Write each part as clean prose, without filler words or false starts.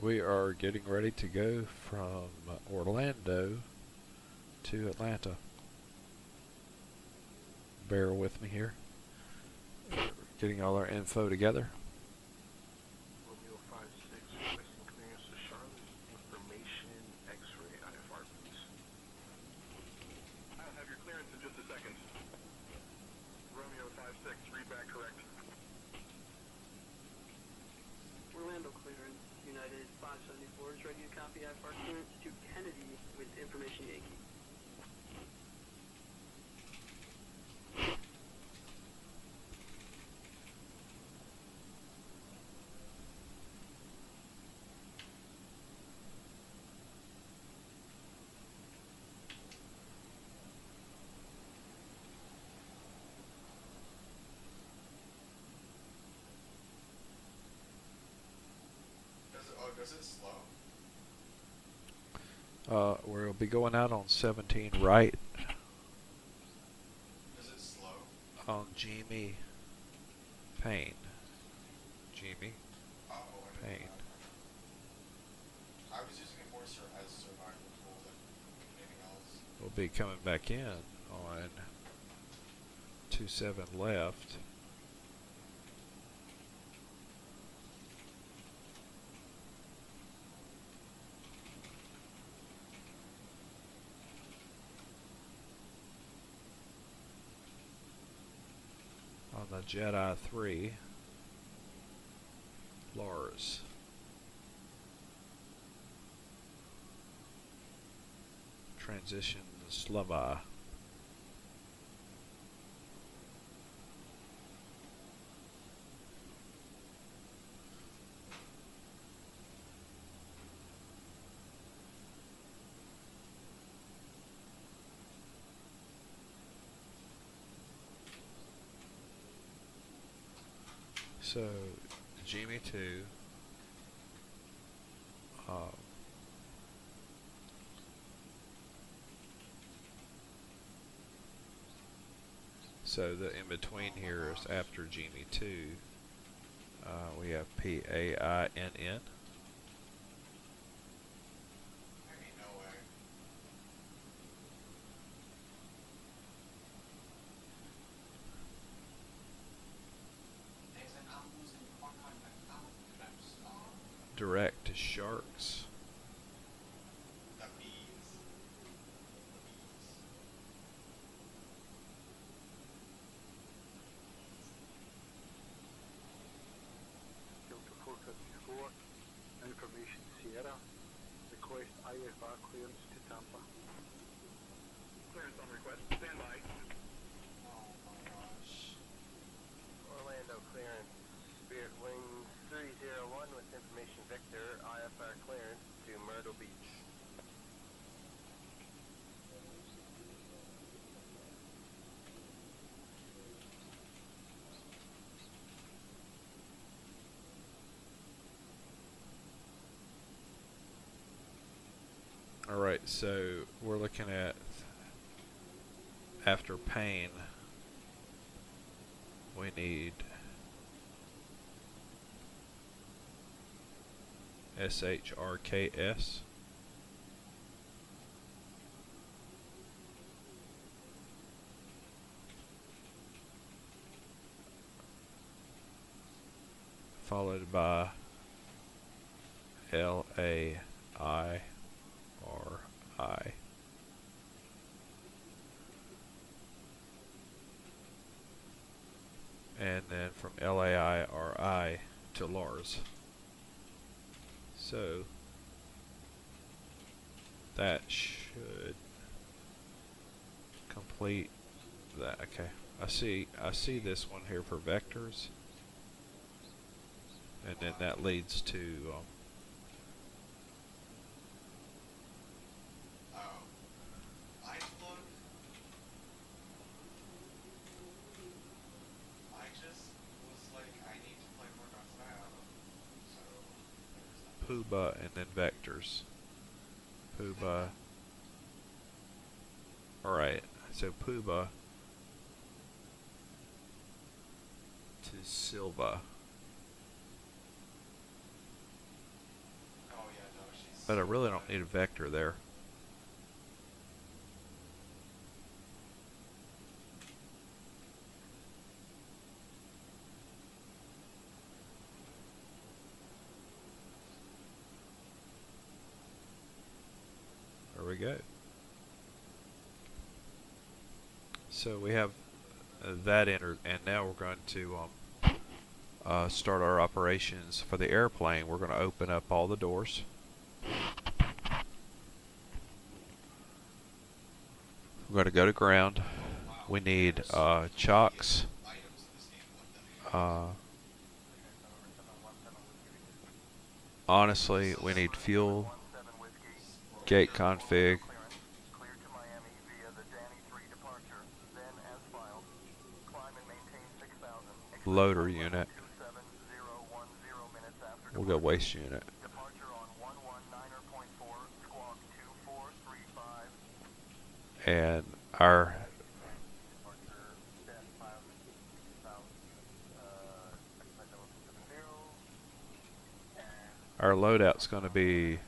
We are getting ready to go from Orlando to Atlanta. Bear with me here. Getting all our info together. Romeo 56, requesting clearance to Charlotte. Information X-ray IFR, please. I'll have your clearance in just a second. Romeo 56, read back correct. Orlando clearance, United 574 is ready to copy IFR clearance to Kennedy with information Yankee. Does it slow? We'll be going out on 17 right Does it slow? on Jimmy Payne. Jimmy Oh, I didn't Payne. know that. I was using it more as survival tool than anything else. We'll be coming back in on 27 left. On the Jedi 3, Lars. Transition Slava. So, Jimmy 2, so the in between here is after Jimmy 2, we have PAINN. I mean, no way. I'm losing one Direct to Sharks. The bees. Delta 454, information Sierra. Request IFR clearance to Tampa. Clearance on request. Stand by. Oh my gosh. Orlando clearance. Spirit Wings 301 with information Victor, IFR clearance to Myrtle Beach. Alright, so we're looking at after Payne, we need SHRKS. Followed by LAIRI. And then from LAIRI to Lars. So that should complete that. Okay, I see this one here for vectors, and then that leads to Oh. I look. I just was like, I need to play more now. So there's that. Puba and then vectors. Puba. Alright, so Puba to Silva. Oh, But I really don't need a vector there. There we go. So we have that entered, and now we're going to start our operations for the airplane. We're going to open up all the doors. We're going to go to ground. We need chocks. Honestly, we need fuel, gate config, loader unit. We'll go waste unit. And our loadout's going to be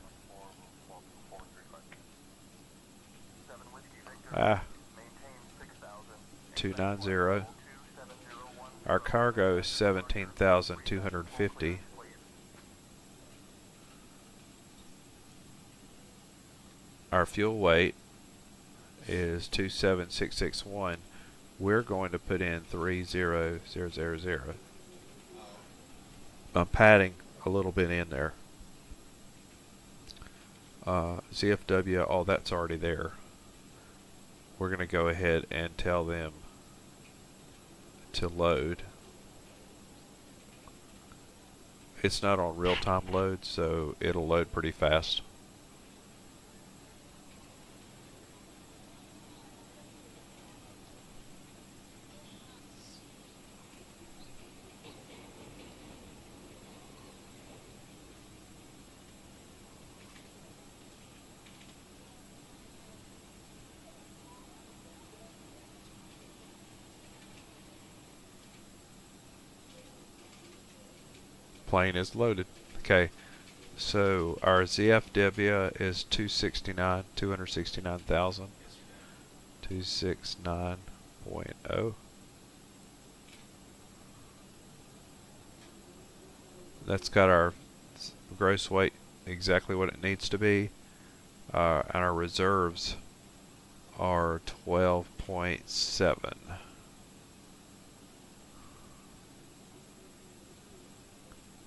290. Our cargo is 17,250. Our fuel weight is 27661. We're going to put in 30000. I'm padding a little bit in there. ZFW, all that's already there. We're going to go ahead and tell them to load. It's not on real-time load, so it'll load pretty fast. Plane is loaded. Okay, so our ZFW is 269,000. 269.0. That's got our gross weight exactly what it needs to be, and our reserves are 12.7.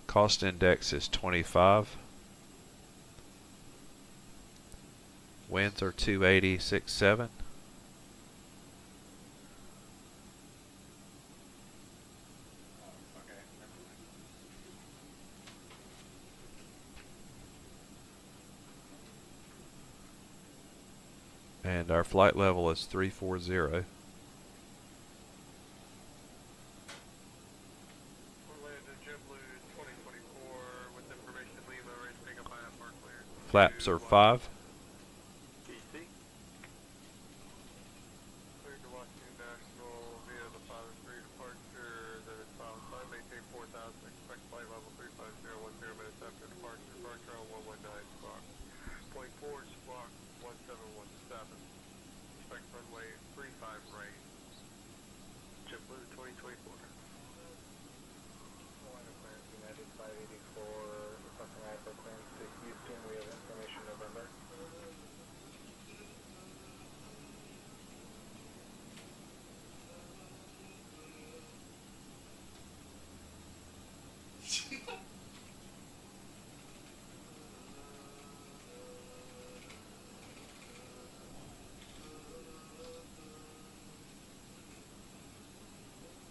Cost index is 25. Winds are 280.67. And our flight level is 340. Flaps are 5. DC. Cleared to Washington National via the 5-3 departure. That is file time. Maintain 4,000. Expect flight level 35010 minutes after departure. Departure on 119 squawk. Point forward squawk 1717. Expect runway 35 right. JetBlue 2024. United 584, requesting IFR clearance to Houston. We have information November.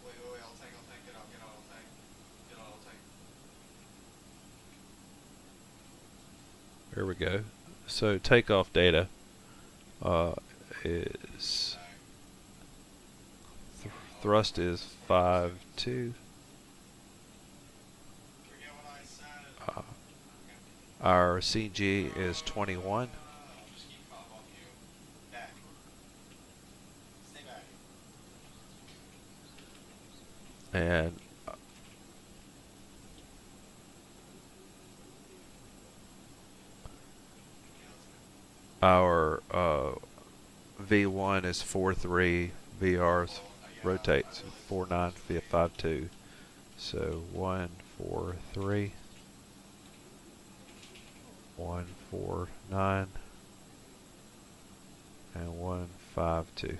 Wait, I'll take, get out, get out, take. There we go. So takeoff data is thrust is 5.2. Forget what I said. Our CG is 21. I'll just keep cop on you. Back. Stay back. And our V1 is 4-3, VR's rotates 4-9-5-2. So 1-4-3, 1-4-9, and 1-5-2.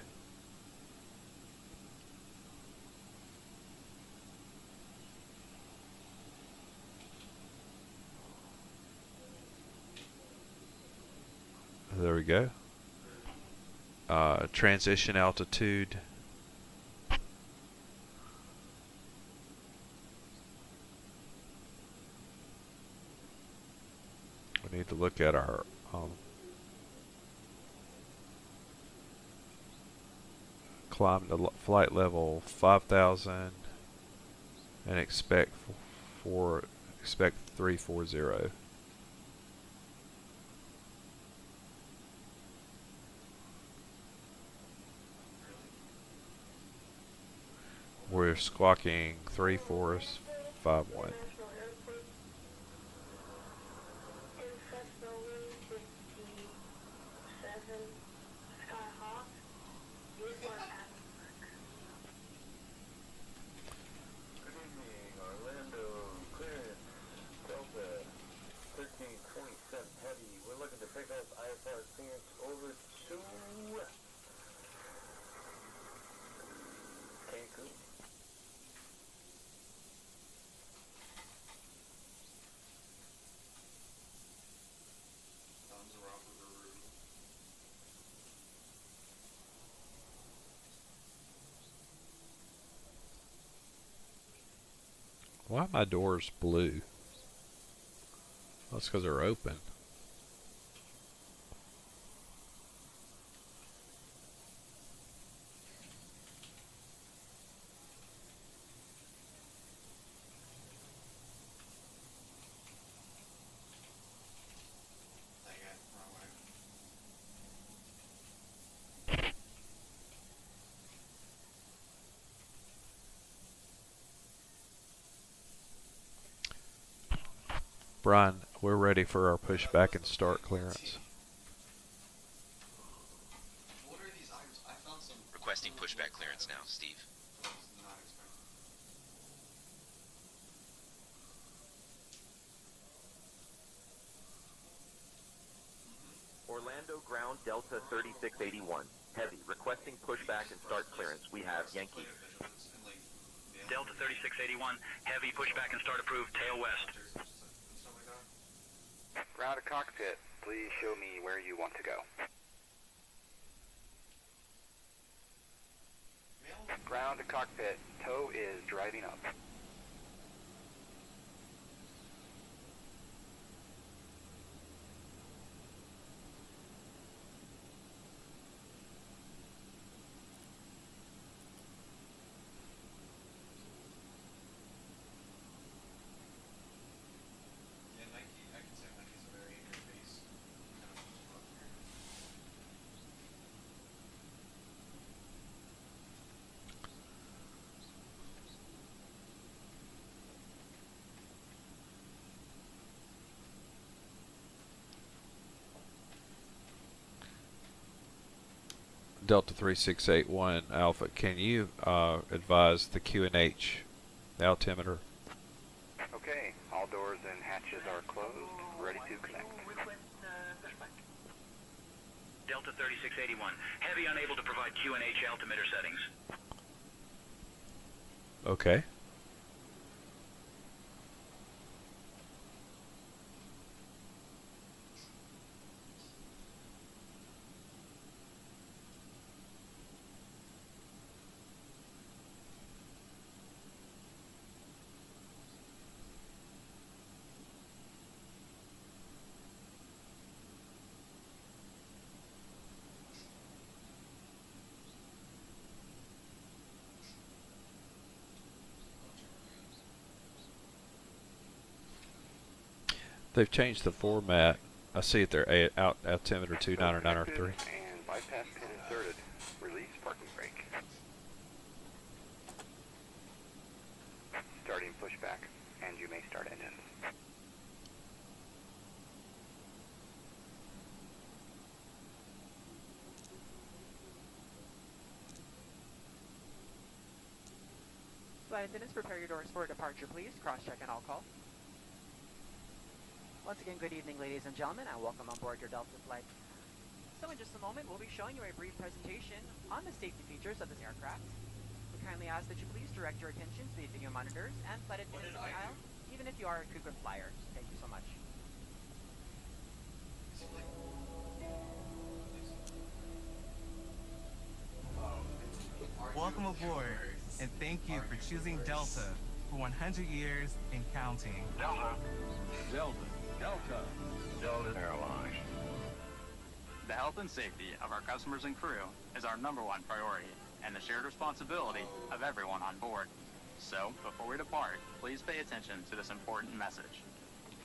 There we go. Transition altitude. We need to look at our climb to flight level 5,000 and expect 340. We're squawking 3451. Good evening, Orlando. Clearance, Delta 1327 Heavy. We're looking to pick up IFR clearance over to KMCO. Thumbs are off of the roof. Why are my doors blue? That's because they're open. Dang it, wrong way. Brian, we're ready for our pushback and start clearance. What are these items? I found some. Requesting pushback clearance now, Steve. I was not expecting. Orlando ground Delta 3681. Heavy. Requesting pushback and start clearance. We have Yankee. Vigilance and like Delta 3681, heavy pushback and start approved, tail west. and stuff like that. Ground to cockpit, please show me where you want to go. Mail. Ground to cockpit, tow is driving up. Yeah, Nike. I can say Nike's a very interface kind of structure. Delta 3681 Alpha, can you advise the QNH, the altimeter? Okay, all doors and hatches are closed, ready to connect. Delta 3681, heavy unable to provide QNH altimeter settings. Okay. They've changed the format. I see it there, altimeter 29 or 9 or 3. And bypass pin inserted. Release parking brake. Starting pushback, and you may start engines. Flight attendants, prepare your doors for departure, please. Cross-check and all call. Once again, good evening, ladies and gentlemen, and welcome on board your Delta flight. So in just a moment, we'll be showing you a brief presentation on the safety features of this aircraft. We kindly ask that you please direct your attention to the video monitors and flight attendants in the aisle, even if you are a frequent flyer. Thank you so much. Welcome aboard, and thank you for choosing Delta for 100 years and counting. Delta. Delta. Delta. Delta Airlines. The health and safety of our customers and crew is our #1 priority and the shared responsibility of everyone on board. So, before we depart, please pay attention to this important message.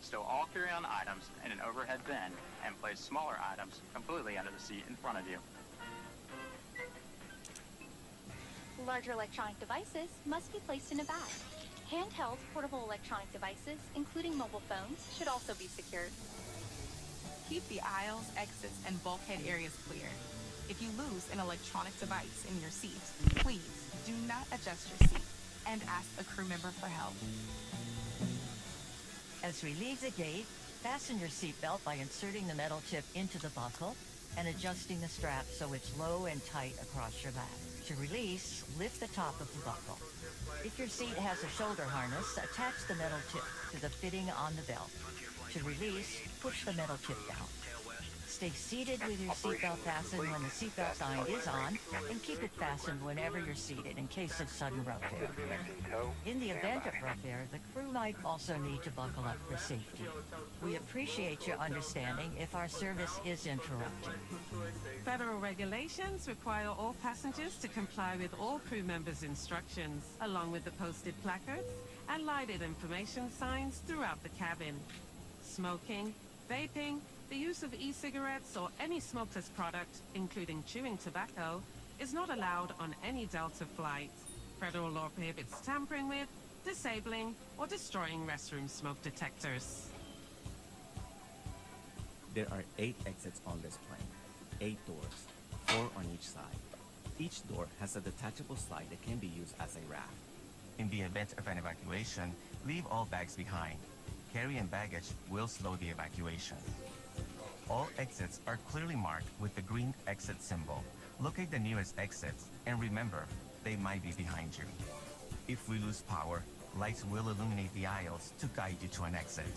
Stow all carry-on items in an overhead bin and place smaller items completely under the seat in front of you. Larger electronic devices must be placed in a bag. Handheld portable electronic devices, including mobile phones, should also be secured. Keep the aisles, exits, and bulkhead areas clear. If you lose an electronic device in your seat, please do not adjust your seat and ask a crew member for help. As we leave the gate, fasten your seatbelt by inserting the metal chip into the buckle and adjusting the strap so it's low and tight across your lap. To release, lift the top of the buckle. If your seat has a shoulder harness, attach the metal chip to the fitting on the belt. To release, push the metal chip down. Stay seated with your seatbelt fastened when the seatbelt sign is on, and keep it fastened whenever you're seated in case of sudden rough air. In the event of rough air, the crew might also need to buckle up for safety. We appreciate your understanding if our service is interrupted. Federal regulations require all passengers to comply with all crew members' instructions, along with the posted placards and lighted information signs throughout the cabin. Smoking, vaping, the use of e-cigarettes or any smokeless product, including chewing tobacco, is not allowed on any Delta flight. Federal law prohibits tampering with, disabling, or destroying restroom smoke detectors. There are 8 exits on this plane, 8 doors, 4 on each side. Each door has a detachable slide that can be used as a raft. In the event of an evacuation, leave all bags behind. Carry-in baggage will slow the evacuation. All exits are clearly marked with the green exit symbol. Locate the nearest exits and remember, they might be behind you. If we lose power, lights will illuminate the aisles to guide you to an exit.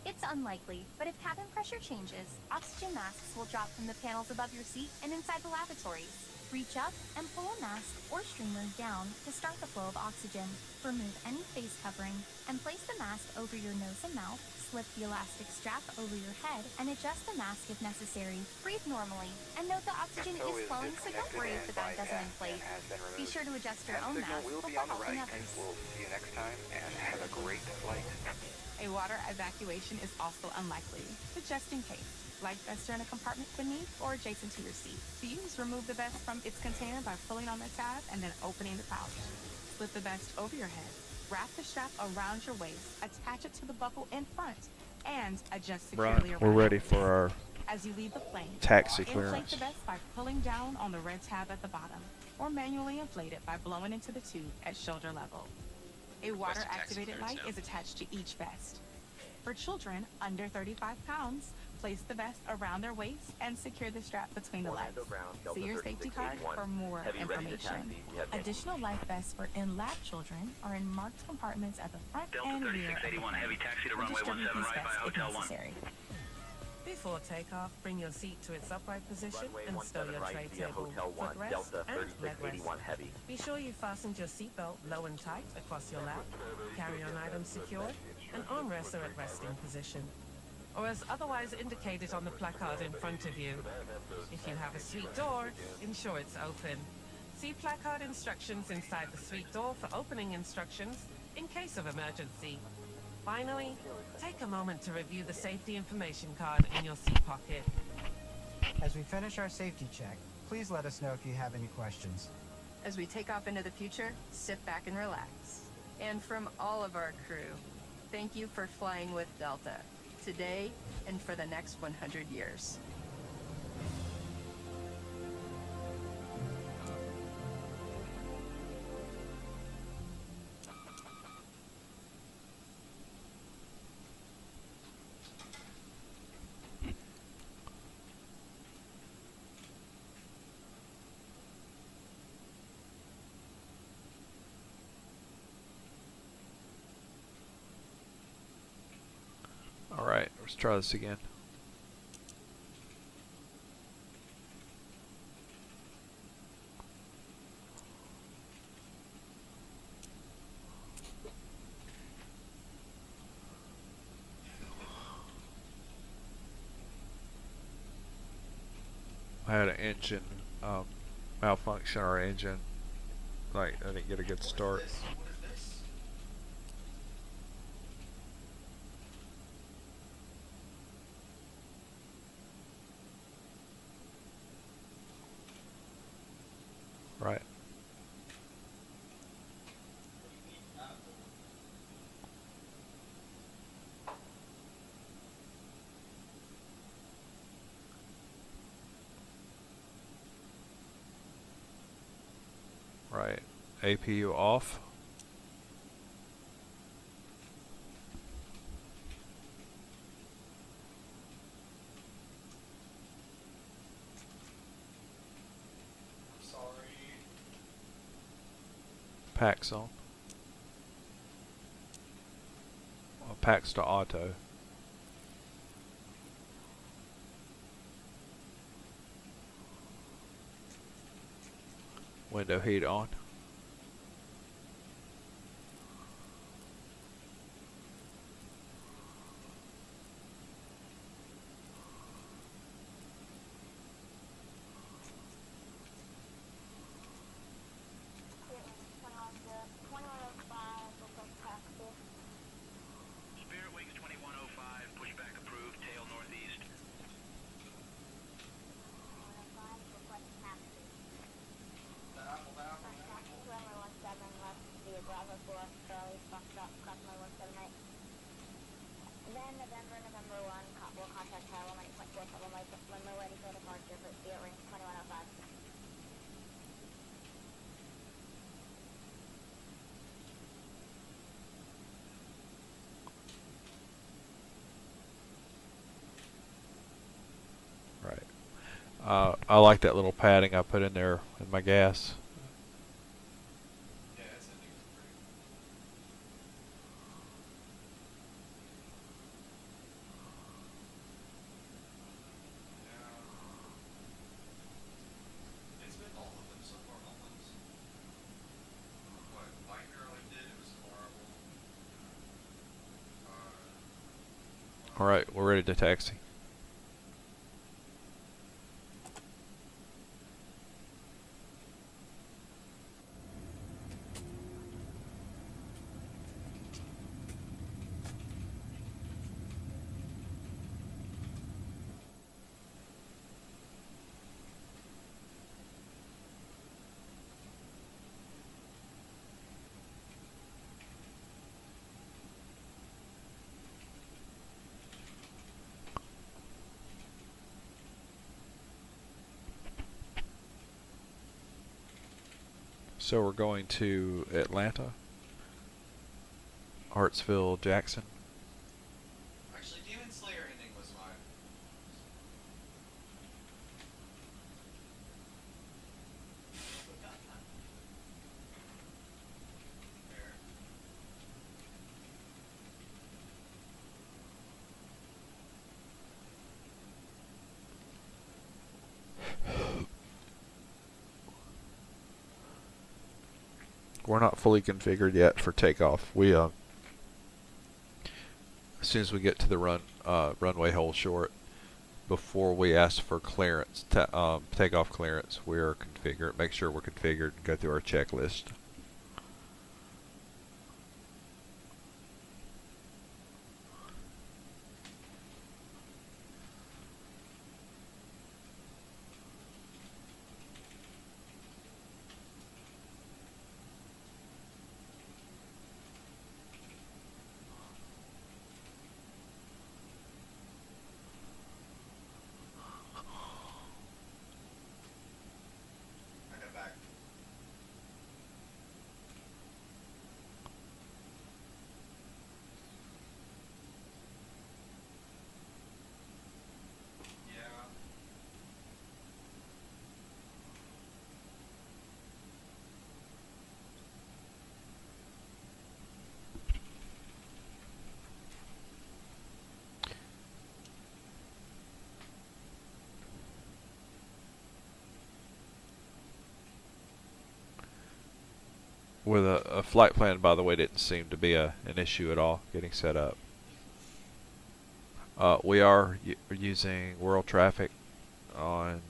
It's unlikely, but if cabin pressure changes, oxygen masks will drop from the panels above your seat and inside the lavatories. Reach up and pull a mask or streamer down to start the flow of oxygen. Remove any face covering and place the mask over your nose and mouth. Slip the elastic strap over your head and adjust the mask if necessary. Breathe normally and note the oxygen is flowing, so don't worry if the bag doesn't inflate. Be sure to adjust your own mask will be before on the helping right. others. We'll see you next time and have a great flight. A water evacuation is also unlikely, but just in case. Life vests are in a compartment beneath or adjacent to your seat. To use, remove the vest from its container by pulling on the tab and then opening the pouch. Slip the vest over your head. Wrap the strap around your waist, attach it to the buckle in front, and adjust securely Right, around we're ready your for waist. our As you leave the plane, taxi inflate clearance. the vest by pulling down on the red tab at the bottom, or manually inflate it by blowing into the tube at shoulder level. A water-activated light is attached to each vest. For children under 35 pounds, place the vest around their waist and secure the strap between the legs. See your safety card for more information. Additional life vests for in-lap children are in marked compartments at the front and rear of the plane. Heavy taxi to We'll runway distribute 17 these right by vests if Hotel 1. necessary. Before takeoff, bring your seat to its upright position and stow your tray table, footrest, and leg rest. Be sure you fastened your seatbelt low and tight across your lap, carry-on items secured, and armrests are at resting position, or as otherwise indicated on the placard in front of you. If you have a suite door, ensure it's open. See placard instructions inside the suite door for opening instructions in case of emergency. Finally, take a moment to review the safety information card in your seat pocket. As we finish our safety check, please let us know if you have any questions. As we take off into the future, sit back and relax. And from all of our crew, thank you for flying with Delta, today and for the next 100 years. Let's try this again. I had an engine malfunction. Our engine, like, I didn't get a good start. What is this? Right. Right. APU off. I'm sorry. Packs on. Well, packs to auto. Window heat on. Spirit Wings 2105, pushback approved, tail northeast. Then November 1, will contact Tower 1.47 when we're ready for departure for Spirit Wings 2105. Right. I like that little padding I put in there in my gas. Yeah, it's ending pretty. Yeah. It's been all of them so far, almost. What Mike earlier did, it was horrible. Alright, we're ready to taxi. So we're going to Atlanta, Hartsville, Jackson. Actually, Demon Slayer ending was my. We're not fully configured yet for takeoff. We as soon as we get to the runway hole short, before we ask for clearance, takeoff clearance, we're configured. Make sure we're configured and go through our checklist. with a flight plan, by the way, didn't seem to be an issue at all getting set up. We are using world traffic on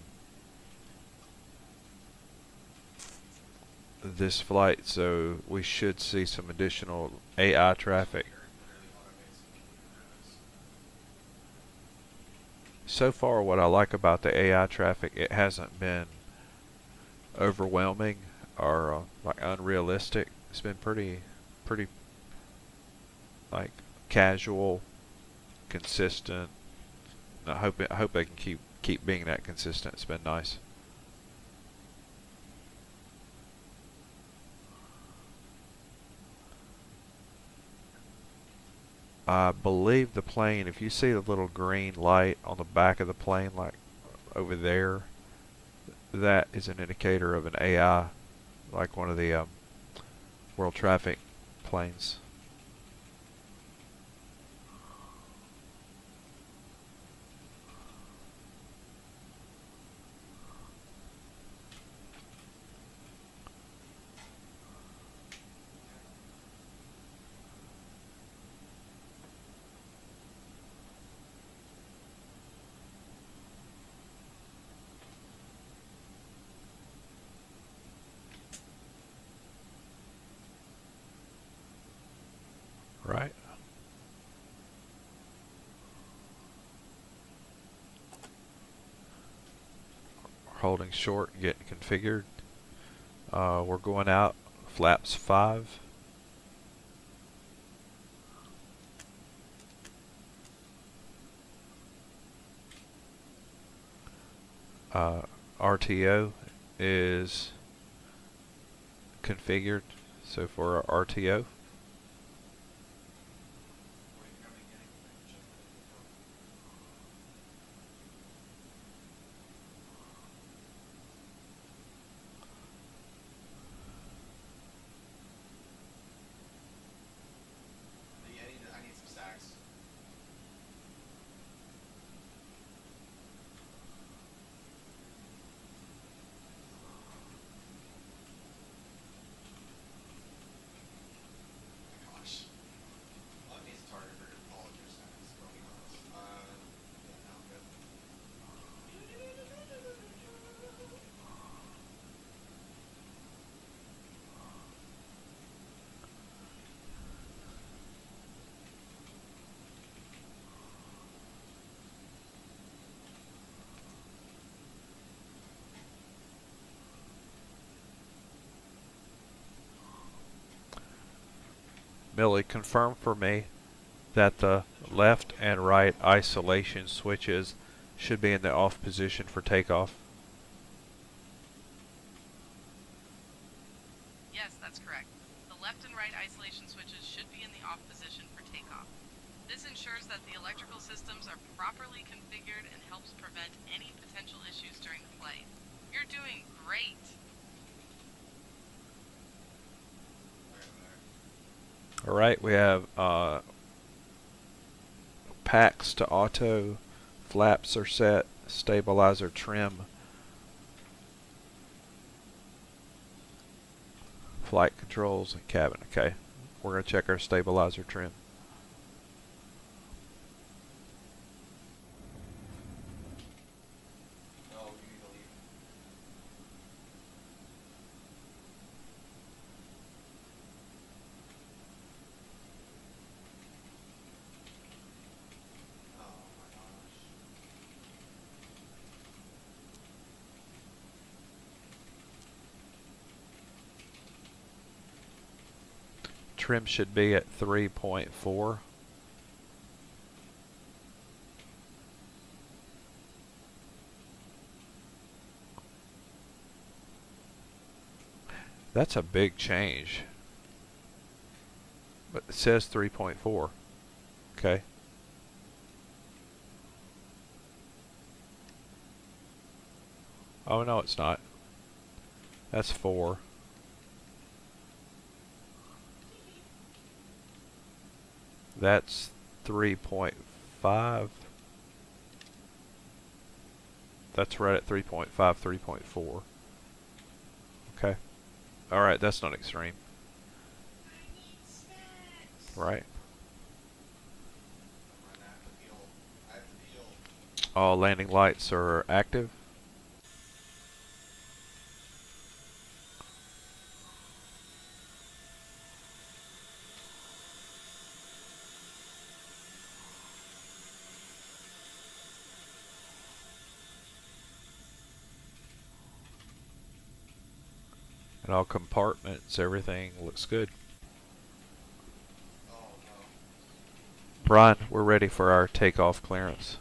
this flight, so we should see some additional AI traffic. So far, what I like about the AI traffic, it hasn't been overwhelming or like unrealistic. It's been pretty like casual, consistent. And I hope they can keep being that consistent. It's been nice. I believe the plane, if you see the little green light on the back of the plane, like over there, that is an indicator of an AI, like one of the world traffic planes. Right. Holding short, getting configured. We're going out, flaps 5. RTO is configured, so for our RTO. I need some stacks. Gosh. Well, that means it's harder for all of your stacks, to be honest. Yeah, no, I'm good. Millie, confirm for me that the left and right isolation switches should be in the off position for takeoff. Yes, that's correct. The left and right isolation switches should be in the off position for takeoff. This ensures that the electrical systems are properly configured and helps prevent any potential issues during the flight. You're doing great. Alright, we have packs to auto, flaps are set, stabilizer trim, flight controls, and cabin. Okay, we're going to check our stabilizer trim. No, you need to leave. Oh my gosh. Trim should be at 3.4. That's a big change. But it says 3.4. Okay. Oh no, it's not. That's 4. That's 3.5. That's right at 3.5, 3.4. Okay. Alright, that's not extreme. Right. All landing lights are active. And all compartments, everything looks good. Brian, we're ready for our takeoff clearance.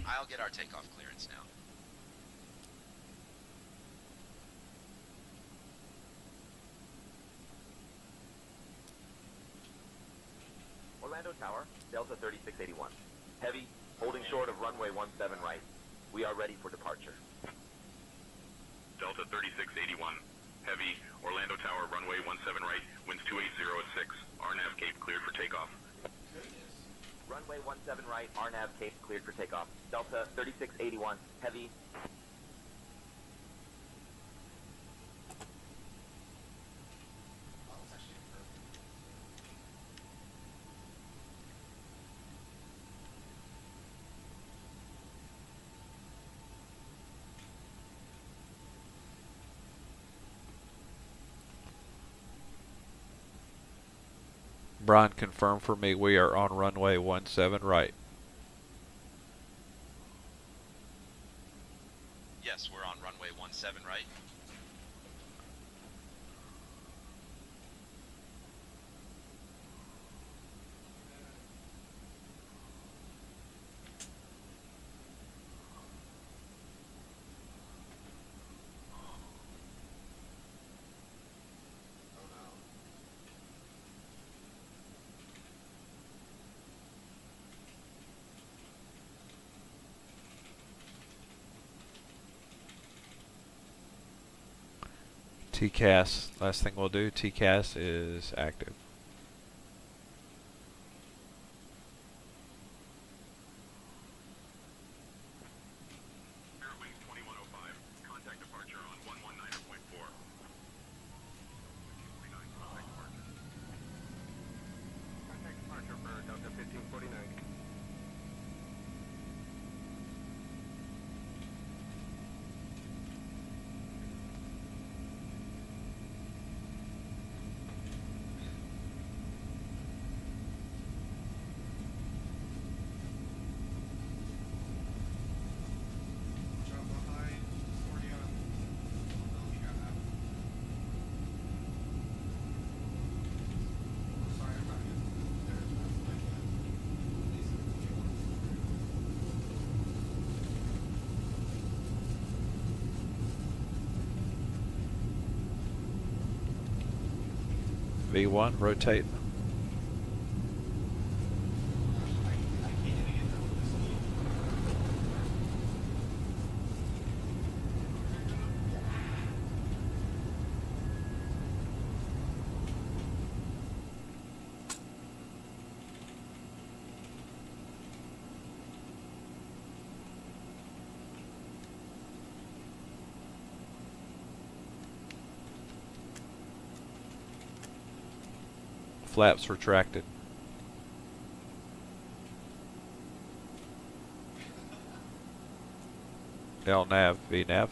I'll get our takeoff clearance now. Orlando Tower, Delta 3681. Heavy, holding short of runway 17 right. We are ready for departure. Delta 3681. Heavy, Orlando Tower, runway 17 right, winds 280 at 6. RNAV Cape cleared for takeoff. Runway 17 right, RNAV Cape cleared for takeoff. Delta 3681, heavy. Brian, confirm for me we are on runway 17 right. Yes, we're on runway 17 right. TCAS, last thing we'll do, TCAS is active. Airwings 2105. Contact departure on 119.4. Contact departure for Delta 1549. V1, rotate. Flaps retracted. LNAV, VNAV.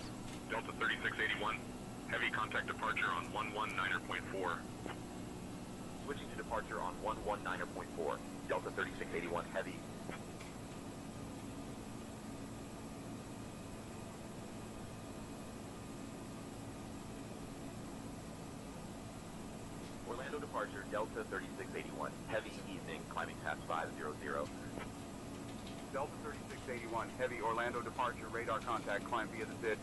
Delta 3681. Heavy contact departure on 119.4. Switching to departure on 119.4. Delta 3681, heavy. Orlando departure, Delta 3681. Heavy evening, climbing past 500. Delta 3681, heavy Orlando departure, radar contact, climb via the SID.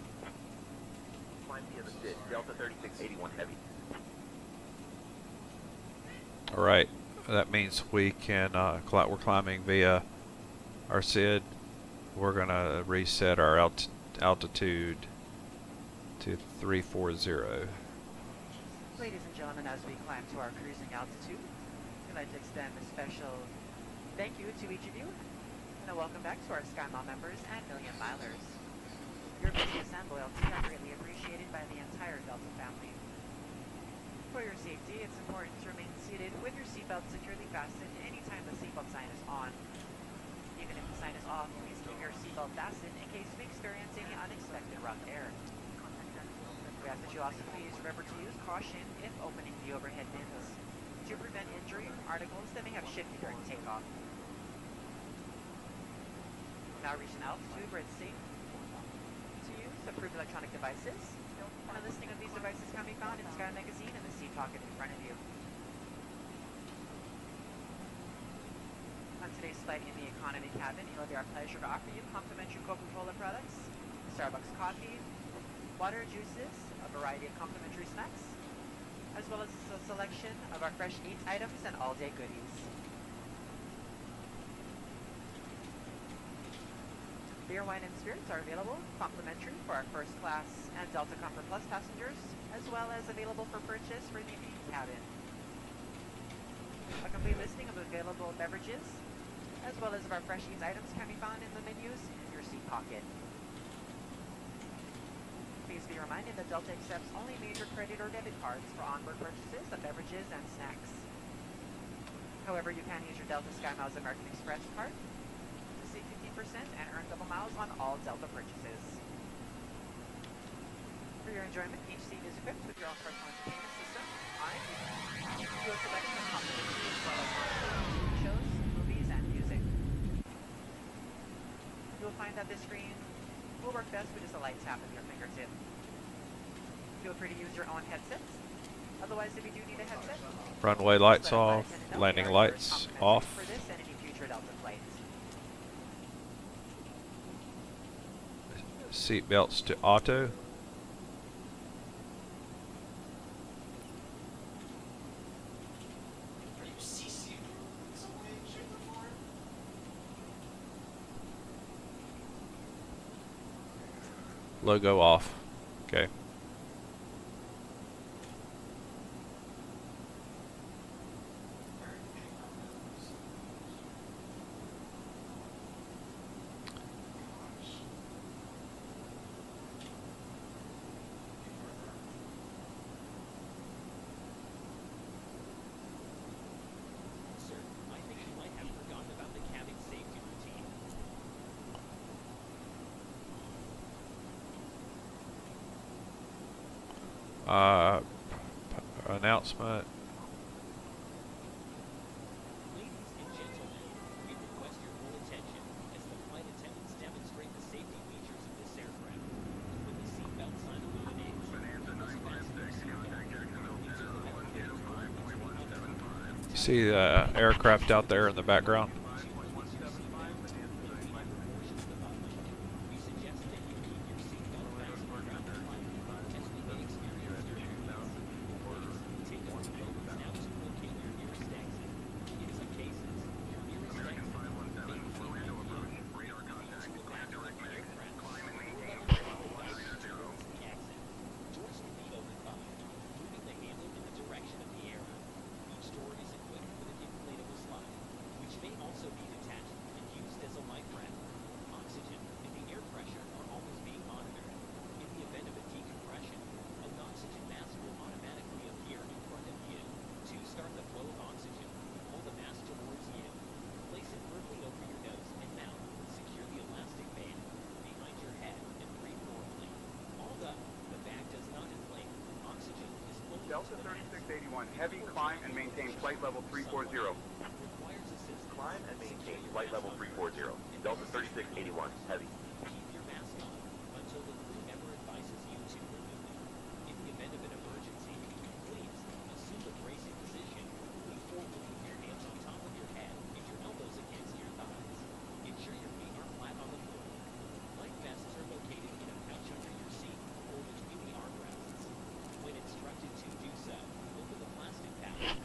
Climb via the SID, Delta 3681, heavy. Alright, that means we can, we're climbing via our SID. We're gonna reset our altitude to 340. Ladies and gentlemen, as we climb to our cruising altitude, we'd like to extend a special thank you to each of you, and a welcome back to our SkyMall members and Million Milers. Your business and loyalty are greatly appreciated by the entire Delta family. For your safety, it's important to remain seated with your seatbelt securely fastened anytime the seatbelt sign is on. Even if the sign is off, please keep your seatbelt fastened in case we experience any unexpected rough air. We ask that you also please remember to use caution if opening the overhead bins to prevent injury from articles that may have shifted during takeoff. Now reaching altitude where it's safe to use approved electronic devices. And a listing of these devices can be found in Sky Magazine in the seat pocket in front of you. On today's flight in the economy cabin, it will be our pleasure to offer you complimentary Coca-Cola products, Starbucks coffee, water, juices, a variety of complimentary snacks, as well as a selection of our fresh eats items and all-day goodies. Beer, wine, and spirits are available complimentary for our first class and Delta Comfort Plus passengers, as well as available for purchase for the main cabin. A complete listing of available beverages, as well as of our fresh eats items, can be found in the menus in your seat pocket. Please be reminded that Delta accepts only major credit or debit cards for onboard purchases of beverages and snacks. However, you can use your Delta SkyMiles American Express card to save 15% and earn double miles on all Delta purchases. For your enjoyment, each seat is equipped with your own personal entertainment system. On it, you will select from complimentary as well as TV shows, movies, and music. You will find that this screen will work best with just a light tap of your fingertip. Feel free to use your own headsets. Otherwise, if you do need a headset, Runway lights off, landing lights off. for this and any future Delta flights. Seat belts to auto. Logo off. Okay. Announcement. Ladies and gentlemen, we request your full attention as the flight attendants demonstrate the safety features of this aircraft. When the seatbelt sign illuminates, You see the aircraft out there in the background? Delta 3681, heavy, climb and maintain flight level 340. Climb and maintain flight level 340. Delta 3681, heavy. keep your mask on until the crew member advises you to remove it. In the event of an emergency, please assume a bracing position. Lean forward with your hands on top of your head and your elbows against your thighs. Ensure your feet are flat on the floor. Life vests are located in a pouch under your seat or between the armrests. When instructed to do so, open the plastic pouch.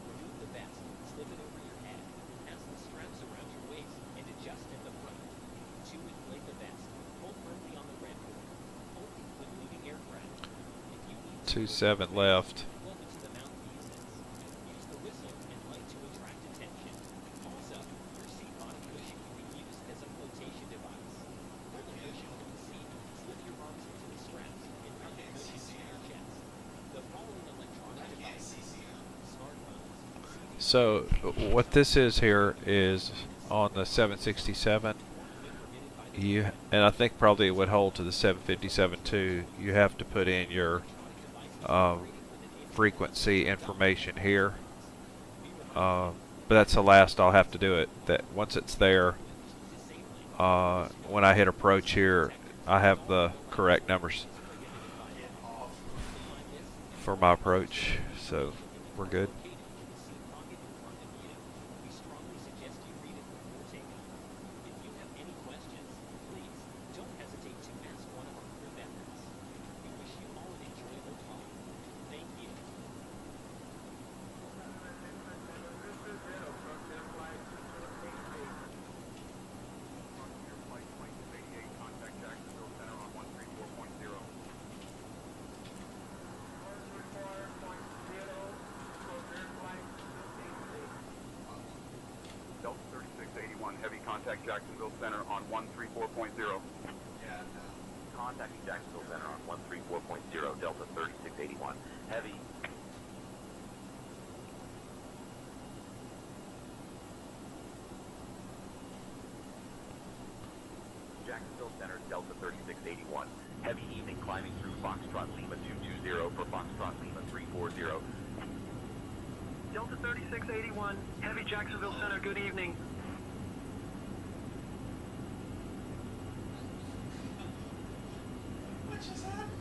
Remove the vest, slip it over your head, pass the straps around your waist, and adjust at the front. To inflate the vest, hold firmly on the red cord. Only when leaving aircraft. If you need to 27 left. plug into the mouthpieces. Use the whistle and light to attract attention. Also, your seat bottom cushion can be used as a flotation device. Pull the cushion from the seat, slip your arms into the straps, and run the cushion to your chest. The following electronic devices So what this is here is on the 767. And I think probably it would hold to the 757 too. You have to put in your frequency information here. But that's the last I'll have to do it. That once it's there, when I hit approach here, I have the correct numbers for my approach, so we're good. Delta 3681, heavy contact Jacksonville Center on 134.0. Contacting Jacksonville Center on 134.0, Delta 3681. Heavy. Jacksonville Center, Delta 3681. Heavy evening climbing through Foxtrot Lima 220 for Foxtrot Lima 340. Delta 3681, heavy Jacksonville Center, good evening. What just happened?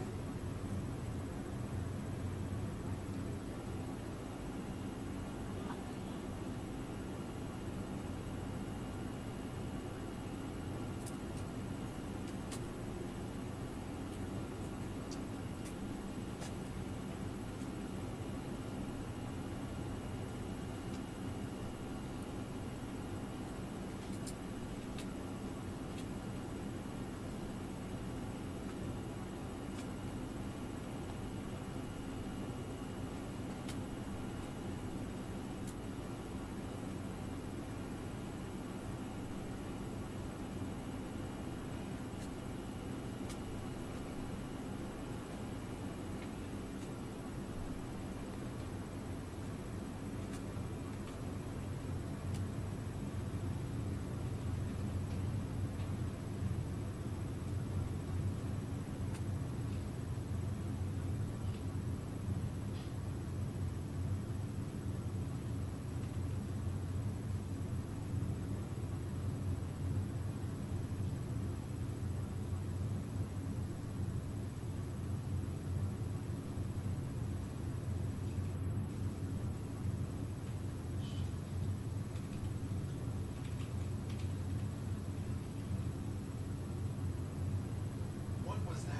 What was that?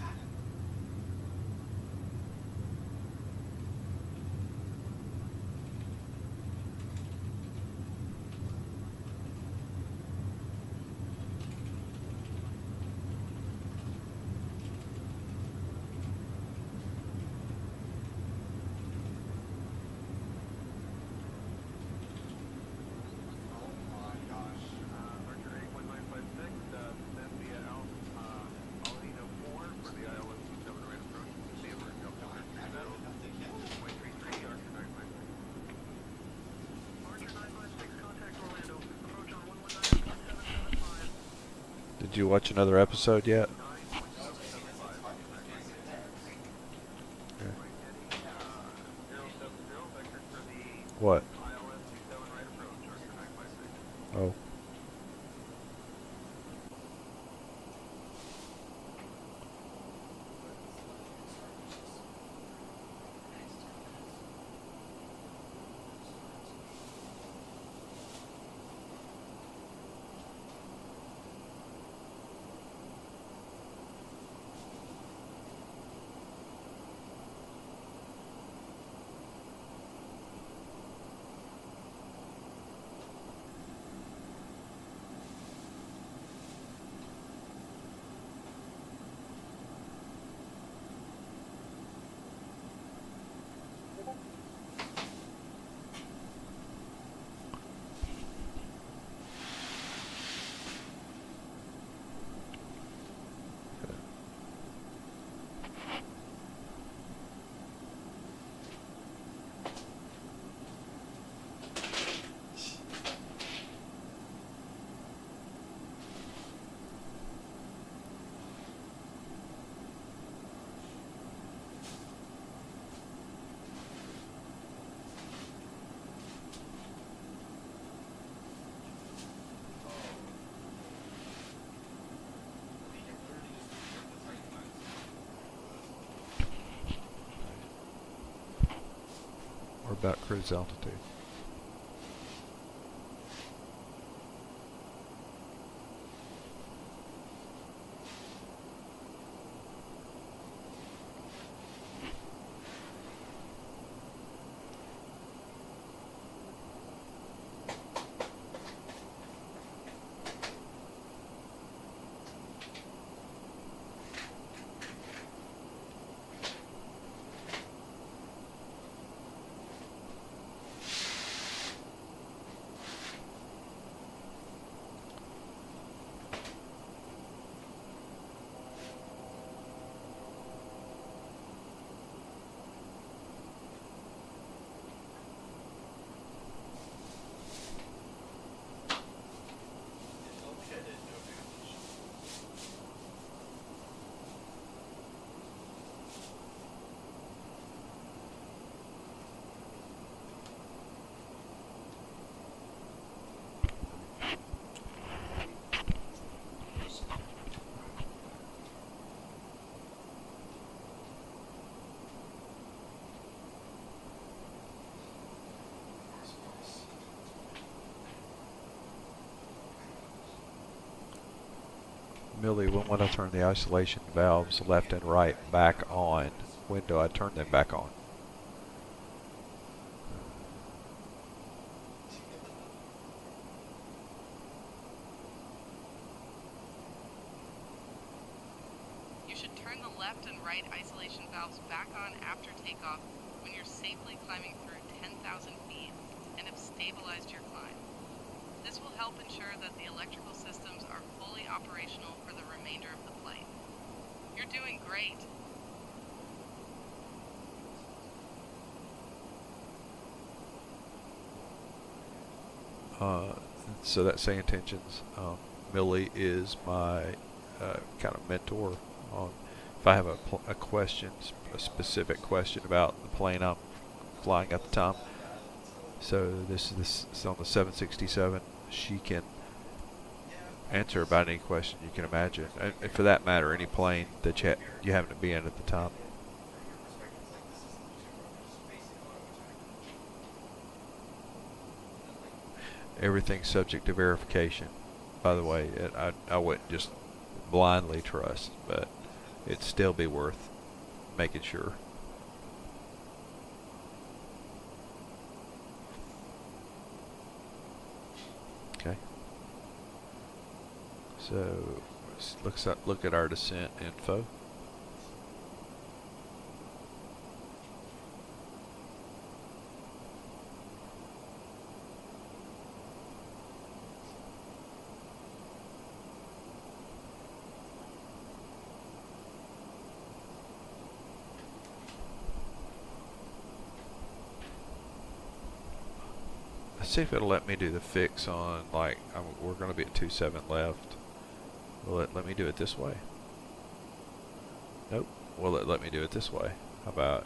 Oh my gosh. Archer 81956, send via Alino 4 for the ILS 27 right approach. See if we're going to battle. 0.33, Archer 956. Archer 956, contact Orlando. Approach on 119.775. Did you watch another episode yet? What? Oh. about cruise altitude? Millie, when would I turn the isolation valves left and right back on? When do I turn them back on? You should turn the left and right isolation valves back on after takeoff when you're safely climbing through 10,000 feet and have stabilized your climb. This will help ensure that the electrical systems are fully operational for the remainder of the flight. You're doing great. So that's say intentions. Millie is my kind of mentor on if I have a question, a specific question about the plane I'm flying at the time. So this is on the 767. She can answer about any question you can imagine, and for that matter, any plane that you happen to be in at the time. Everything's subject to verification, by the way. I wouldn't just blindly trust, but it'd still be worth making sure. Okay. So look at our descent info. Let's see if it'll let me do the fix on, like, we're going to be at 27 left. Will it let me do it this way? Nope. Will it let me do it this way? How about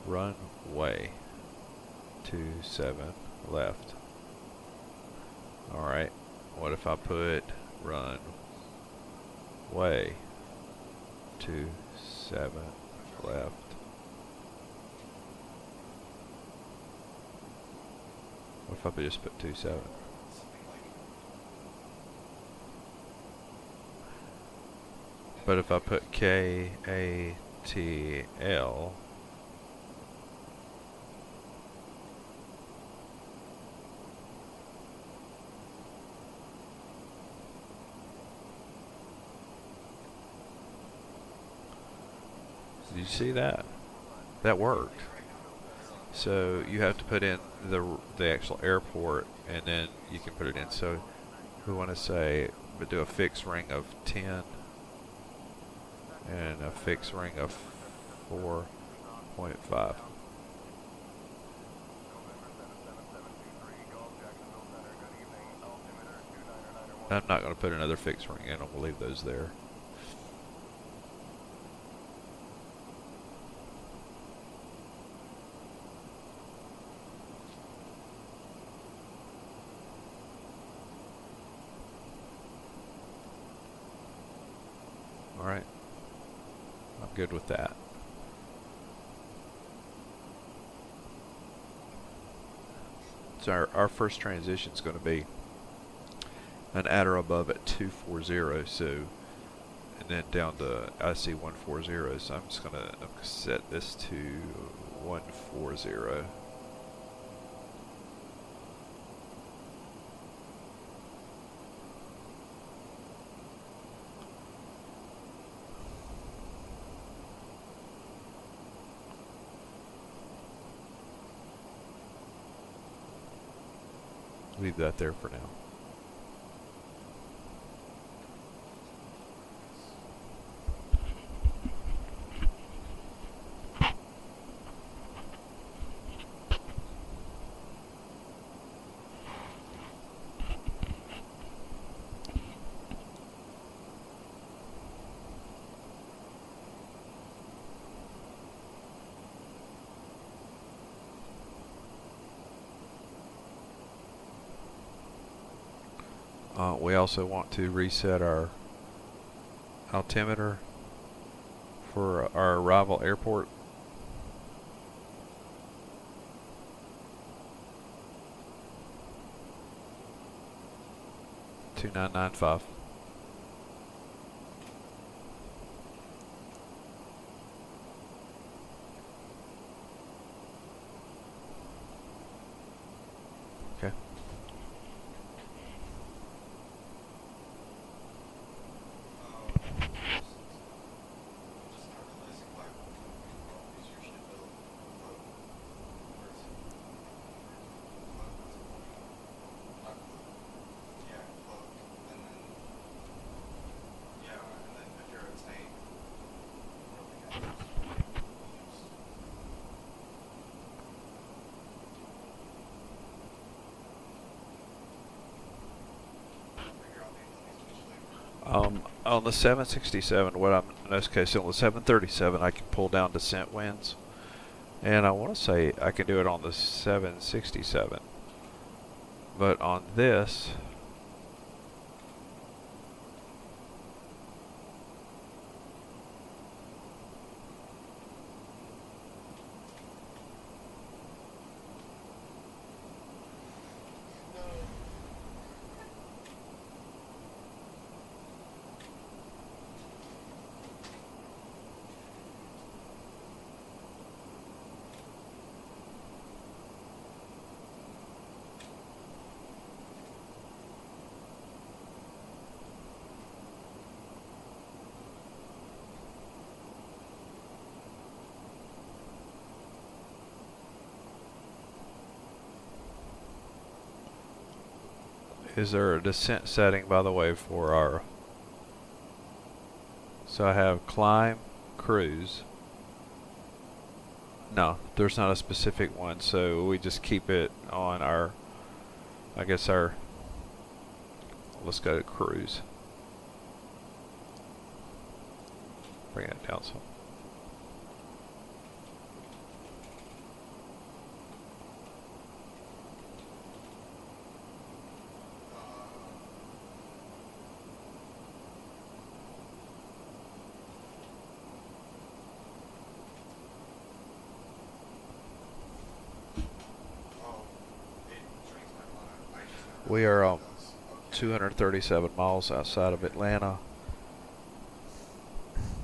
runway 27 left? Alright. What if I put runway 27 left? What if I just put 27? But if I put KATL, did you see that? That worked. So you have to put in the actual airport, and then you can put it in. So we want to say, but do a fixed ring of 10 and a fixed ring of 4.5. I'm not going to put another fixed ring in. I'll leave those there. Alright, I'm good with that. So our first transition is going to be an at or above at 240. So, and then down to IC 140. So I'm just going to set this to 140. Leave that there for now. We also want to reset our altimeter for our arrival airport. $2995. Okay. On the 767, in this case, on the 737, I can pull down descent winds. And I want to say I can do it on the 767. But on this, is there a descent setting, by the way, for our... So I have climb, cruise. No, there's not a specific one, so we just keep it on our... I guess our... Let's go to cruise. Bring that down some. We are 237 miles outside of Atlanta.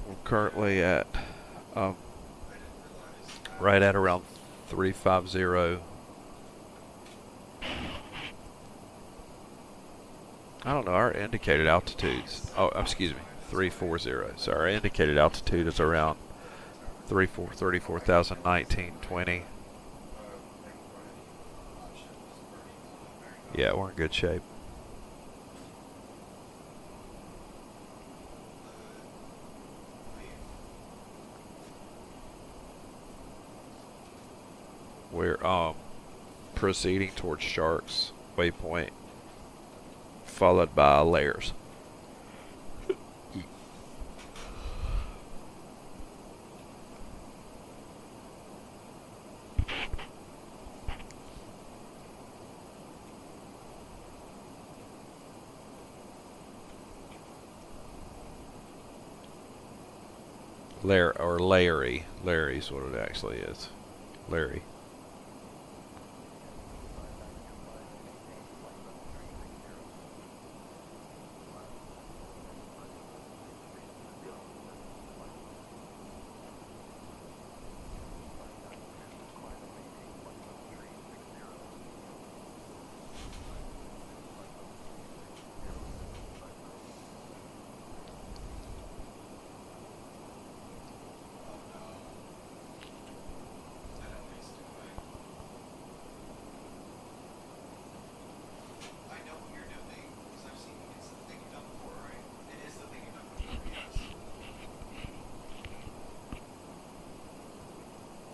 We're currently at right at around 350. I don't know, our indicated altitudes. Oh, excuse me, 340. So our indicated altitude is around 34,019, 20. Yeah, we're in good shape. We're proceeding towards Sharks waypoint, followed by Layers. Larry. Larry's what it actually is. Larry.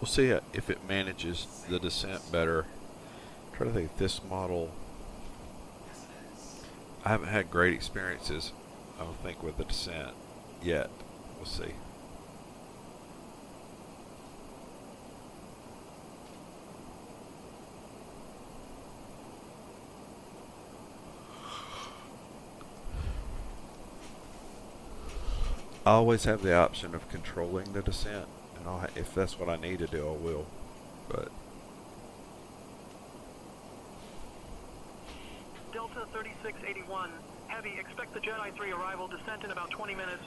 We'll see if it manages the descent better. I'm trying to think, this model, I haven't had great experiences, I don't think, with the descent yet. We'll see. I always have the option of controlling the descent, and if that's what I need to do, I will. But Delta 3681, Heavy, expect the Jedi 3 arrival, descent in about 20 minutes.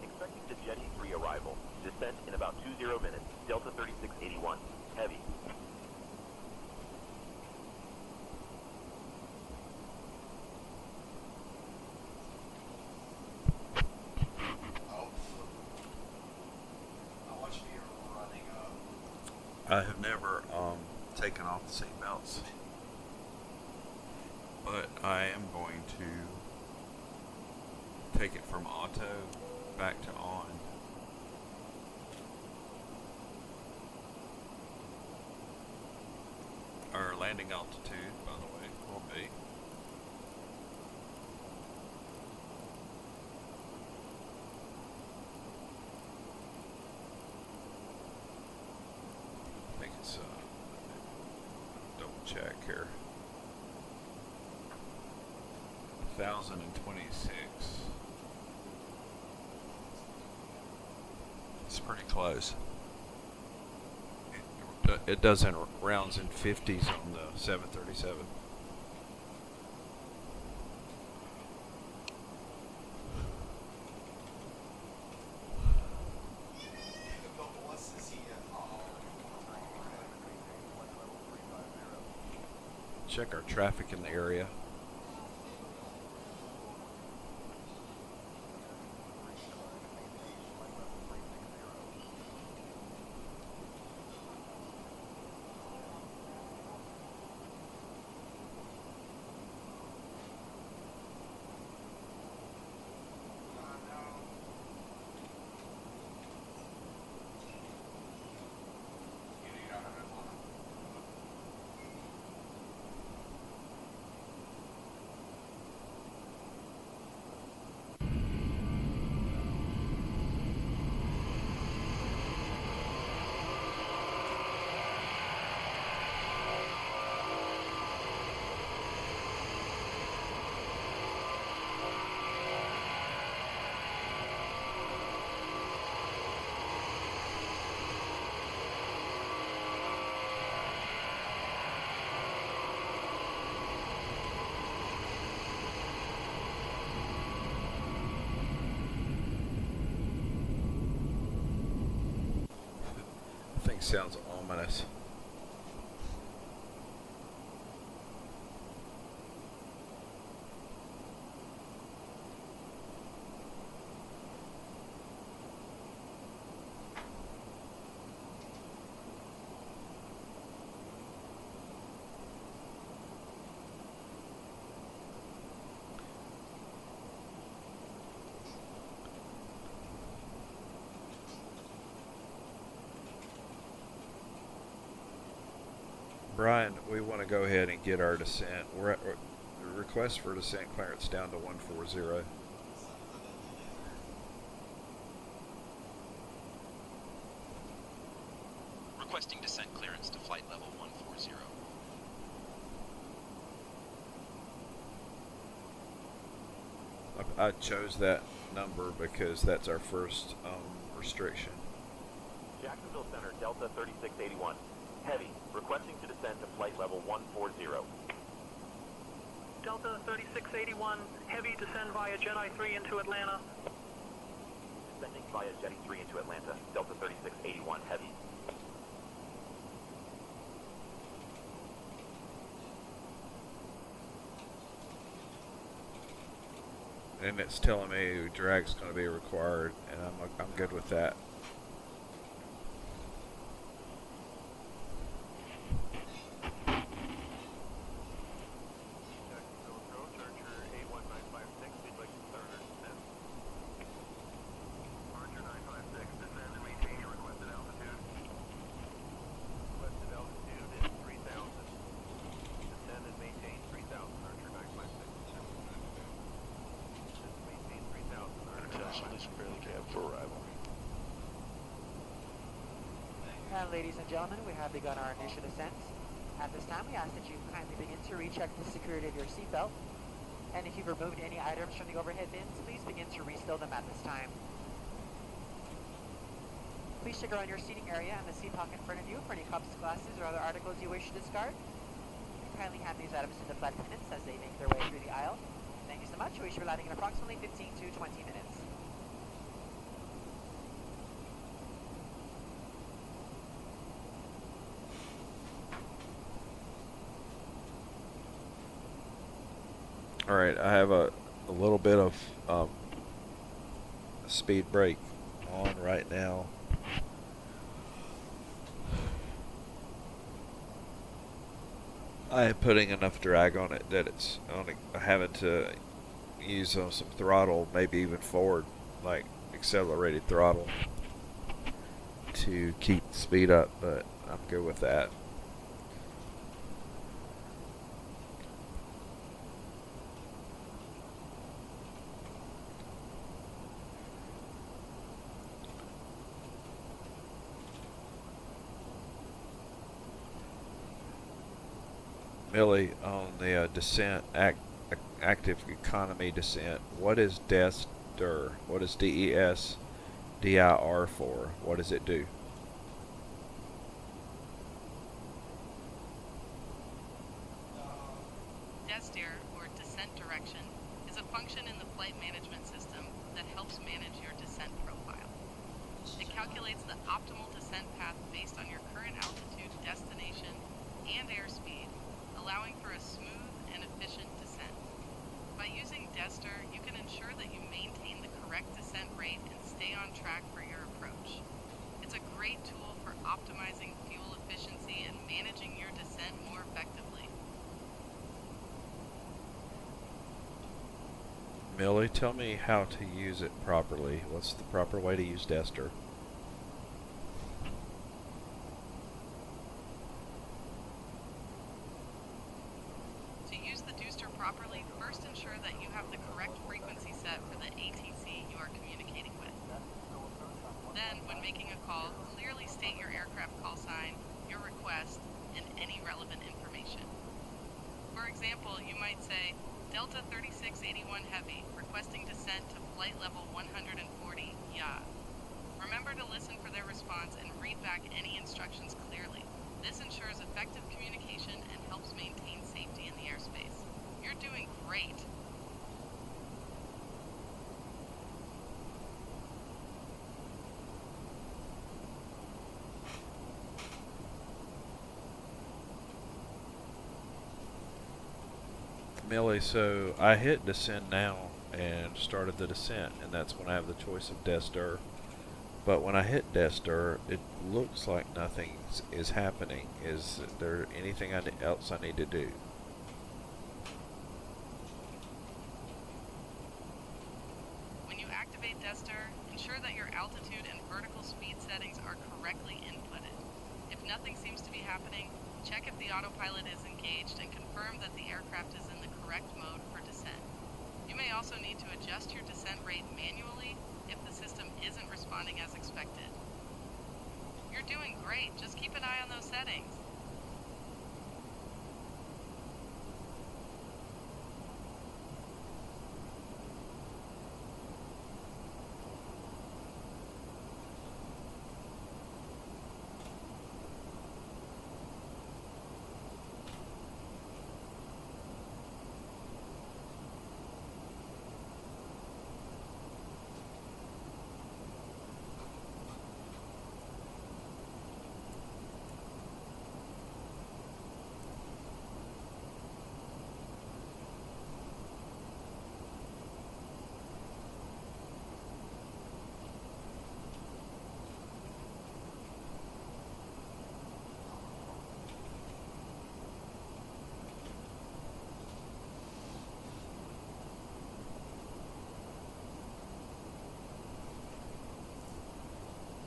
Expecting the Jedi 3 arrival, descent in about 20 minutes. Delta 3681, Heavy. I have never taken off the seat belts, but I am going to take it from auto back to on. Our landing altitude, by the way, will be check here. 1,026. It's pretty close. It does in rounds in 50s on the 737. Check our traffic in the area. Sounds ominous. Brian, we want to go ahead and get our descent. We're at request for descent clearance down to 140. Requesting descent clearance to flight level 140. I chose that number because that's our first restriction. Jacksonville Center, Delta 3681. Heavy, requesting to descend to flight level 140. Delta 3681, Heavy, descend via Jedi 3 into Atlanta. Descending via Jedi 3 into Atlanta, Delta 3681, Heavy. And it's telling me drag's going to be required, and I'm good with that. Isolation fairly cab for arrival. And ladies and gentlemen, we have begun our initial descent. At this time, we ask that you kindly begin to recheck the security of your seatbelt. And if you've removed any items from the overhead bins, please begin to restow them at this time. Please check around your seating area and the seat pocket in front of you for any cups, glasses, or other articles you wish to discard. And kindly hand these items to the flight attendants as they make their way through the aisle. Thank you so much. We should be landing in approximately 15 to 20 minutes. Alright, I have a little bit of speed brake on right now. I am putting enough drag on it that it's only having to use some throttle, maybe even forward, like accelerated throttle, to keep the speed up, but I'm good with that. Millie, on the descent, active economy descent, what is DESDIR? What is DESDIR for? What does it do? DESDIR, or descent direction, is a function in the flight management system that helps manage your descent profile. It calculates the optimal descent path based on your current altitude, destination, and airspeed, allowing for a smooth and efficient descent. By using DESDIR, you can ensure that you maintain the correct descent rate and stay on track for your approach. It's a great tool for optimizing fuel efficiency and managing your descent more effectively. Millie, tell me how to use it properly. What's the proper way to use DESDIR? Properly, first ensure that you have the correct frequency set for the ATC you are communicating with. Then, when making a call, clearly state your aircraft call sign, your request, and any relevant information. For example, you might say, Delta 3681 Heavy, requesting descent to flight level 140, yaw. Remember to listen for their response and read back any instructions clearly. This ensures effective communication and helps maintain safety in the airspace. You're doing great. Millie, so I hit descend now and started the descent, and that's when I have the choice of DESDIR. But when I hit DESDIR, it looks like nothing is happening. Is there anything else I need to do? DESDIR, ensure that your altitude and vertical speed settings are correctly inputted. If nothing seems to be happening, check if the autopilot is engaged and confirm that the aircraft is in the correct mode for descent. You may also need to adjust your descent rate manually if the system isn't responding as expected. You're doing great, just keep an eye on those settings.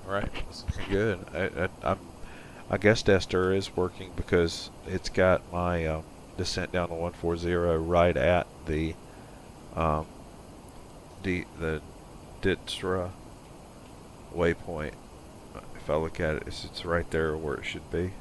Right, that's looking good. I guess DESDIR is working because it's got my descent down to 140 right at the Ditstra waypoint. If I look at it, it's right there where it should be.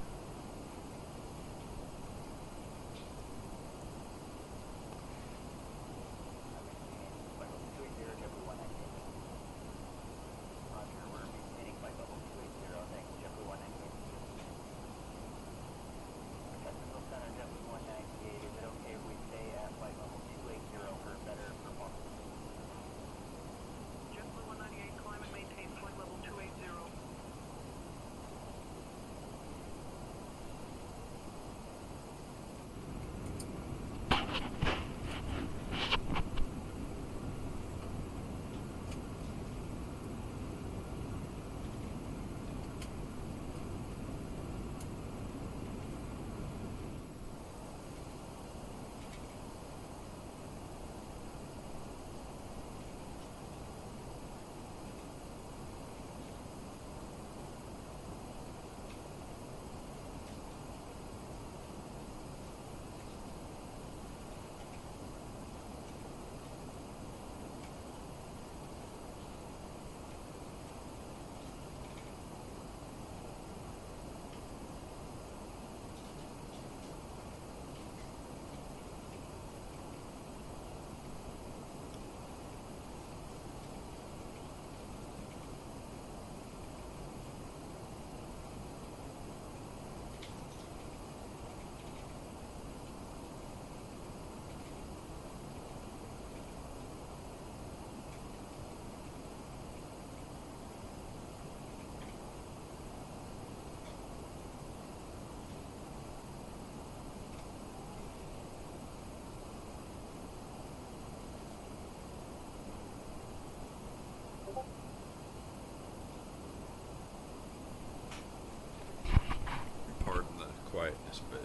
Pardon the quietness, but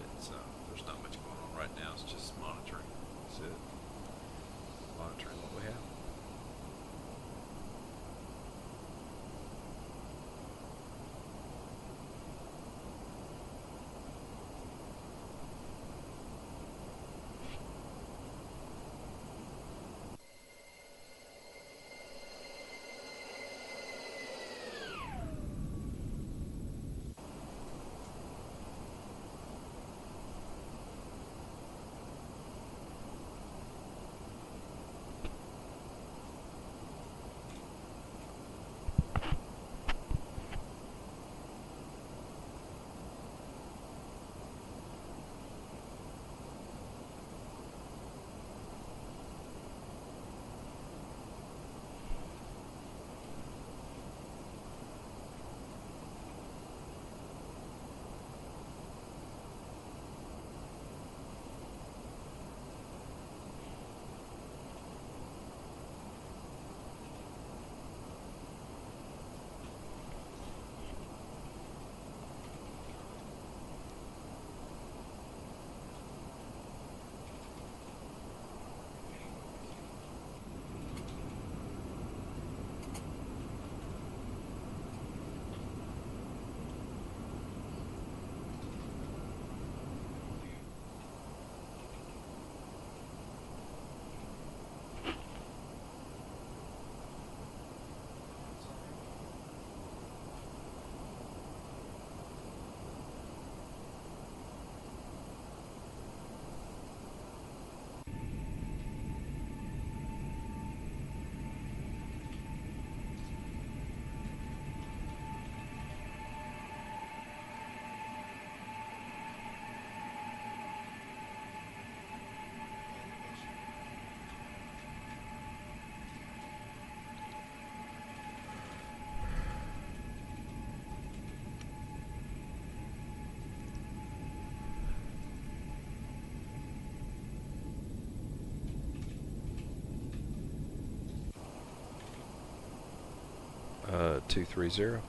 there's not much going on right now. It's just monitoring. That's it. Monitoring what we have. Uh, 230.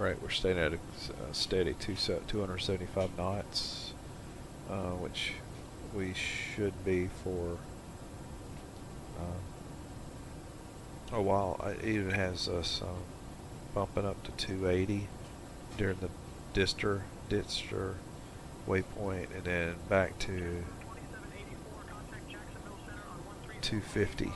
Right, we're staying at a steady 275 knots, which we should be for a while. It even has us bumping up to 280 during the Ditster waypoint, and then back to 250.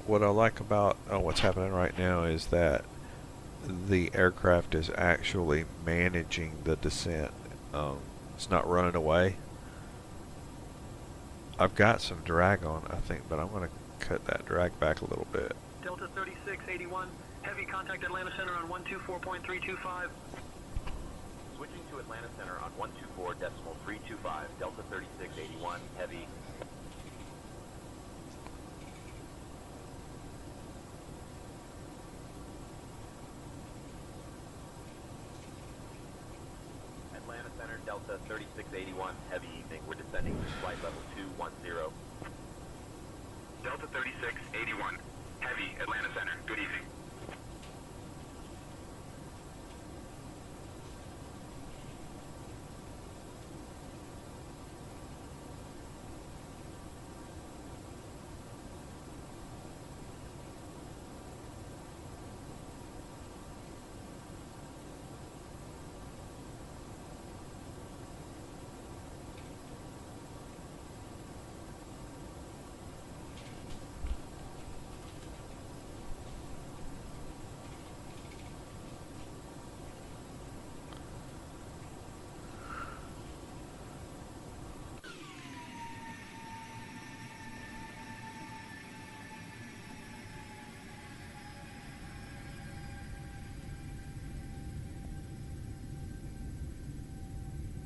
What I like about what's happening right now is that the aircraft is actually managing the descent. It's not running away. I've got some drag on, I think, but I'm going to cut that drag back a little bit. Delta 3681, heavy contact Atlanta Center on 124.325. Switching to Atlanta Center on 124.325, Delta 3681, heavy. Atlanta Center, Delta 3681, heavy evening. We're descending to flight level 210. Delta 3681, heavy, Atlanta Center. Good evening.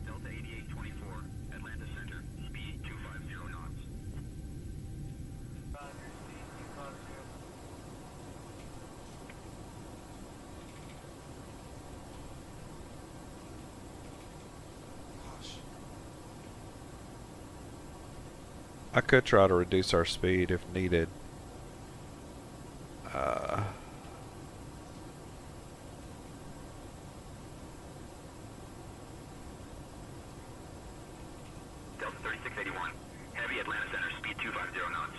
Delta 8824, Atlanta Center, speed 250 knots. I could try to reduce our speed if needed. Delta 3681, heavy, Atlanta Center, speed 250 knots.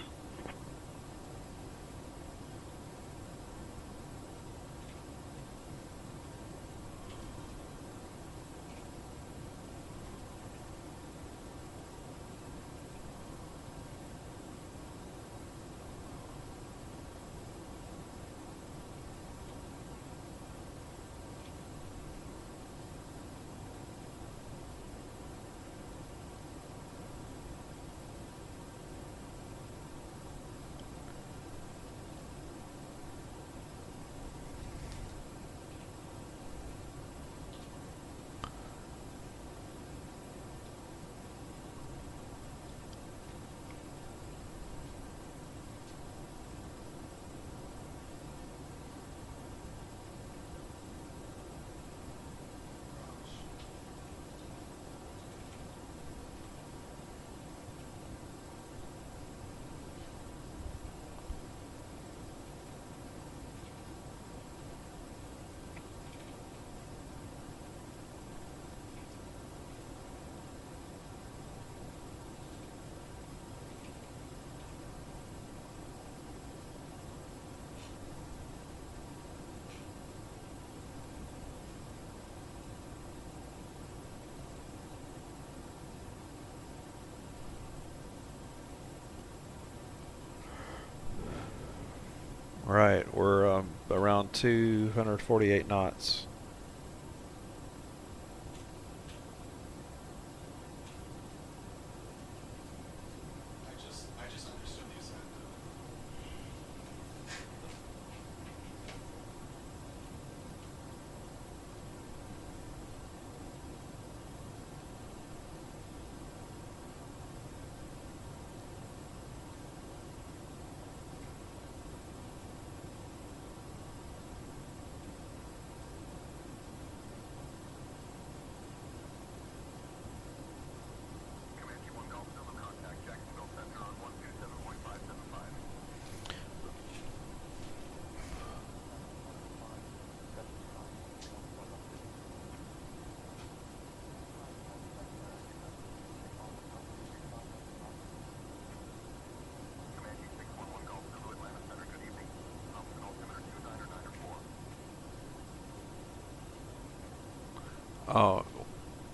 Right, we're around 248 knots. I just understood you said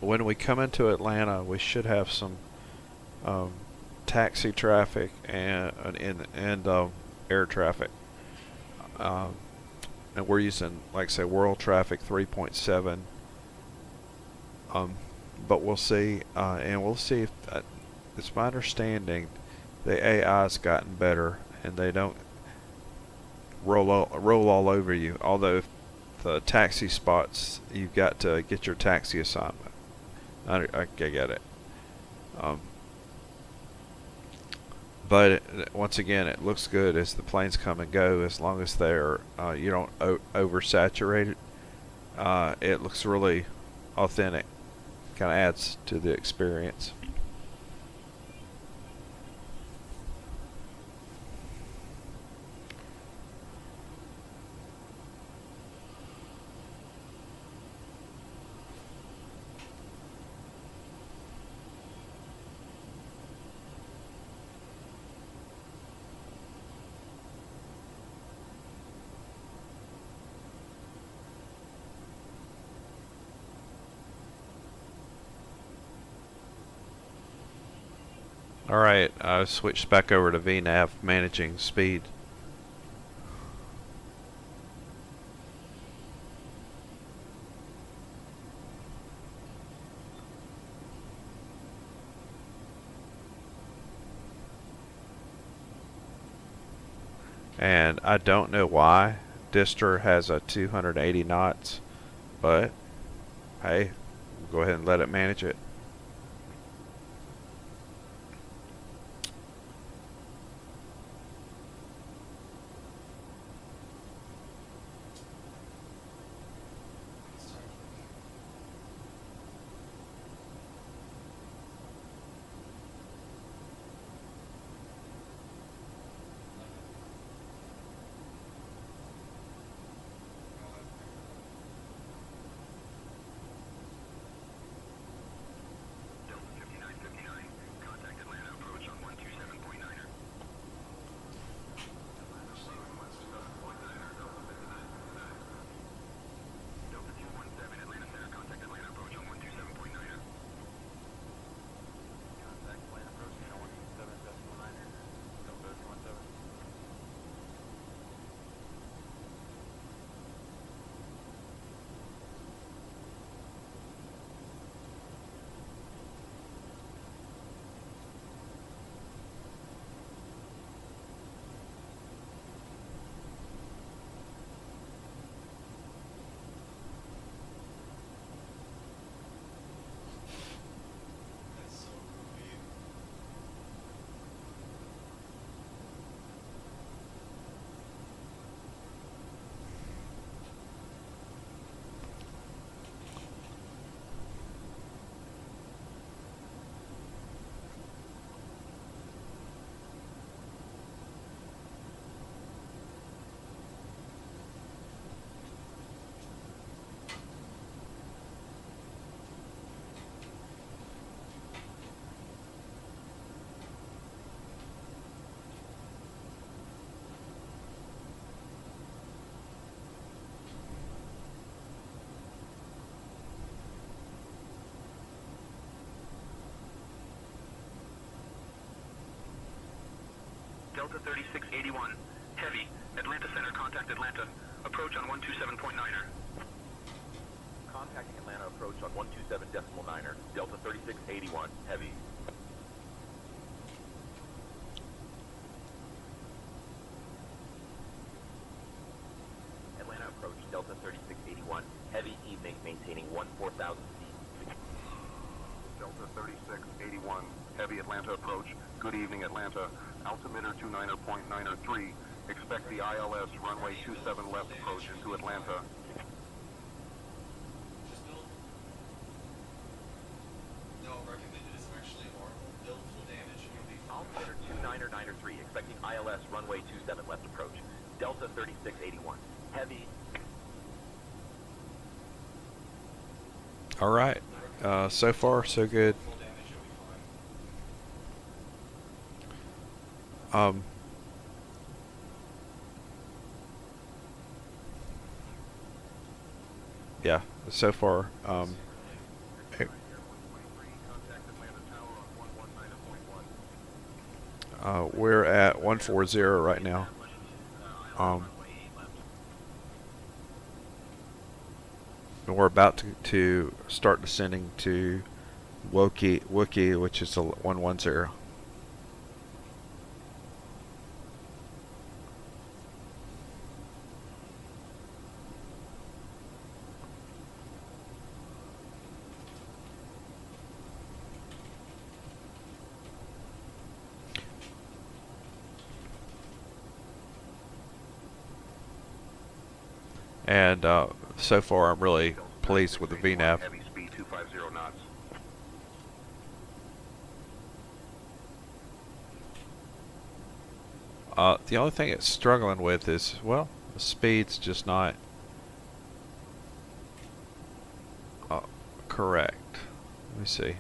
When we come into Atlanta, we should have some taxi traffic and air traffic. And we're using, like say, world traffic 3.7. But we'll see, and we'll see if it's my understanding the AI's gotten better and they don't roll all over you. Although if the taxi spots, you've got to get your taxi assignment. I get it. But once again, it looks good as the planes come and go. As long as they're you don't oversaturate it, it looks really authentic. Kind of adds to the experience. Alright, I switched back over to VNAV, managing speed. And I don't know why Dister has a 280 knots, but hey, we'll go ahead and let it manage it. Delta 3681, heavy. Atlanta Center, contact Atlanta. Approach on 127.9er. Contacting Atlanta, approach on 127.9er. Delta 3681, heavy. Atlanta approach, Delta 3681, heavy evening, maintaining 14,000 feet. Delta 3681, heavy Atlanta approach. Good evening, Atlanta. Altimeter 29.93. Expect the ILS runway 27 left approach into Atlanta. No, recommended is actually horrible. Build full damage and you'll be fine. Altimeter 2993, expecting ILS runway 27 left approach. Delta 3681, heavy. All right. So far, so good. Yeah, so far, we're at 140 right now. And we're about to start descending to Wookie, which is a 110. And so far, I'm really pleased with the VNAV. Heavy speed 250 knots. The only thing it's struggling with is, well, the speed's just not correct. Let me see.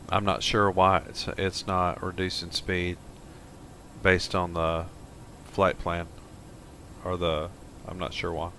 I'm not sure why it's not reducing speed based on the flight plan, or I'm not sure why.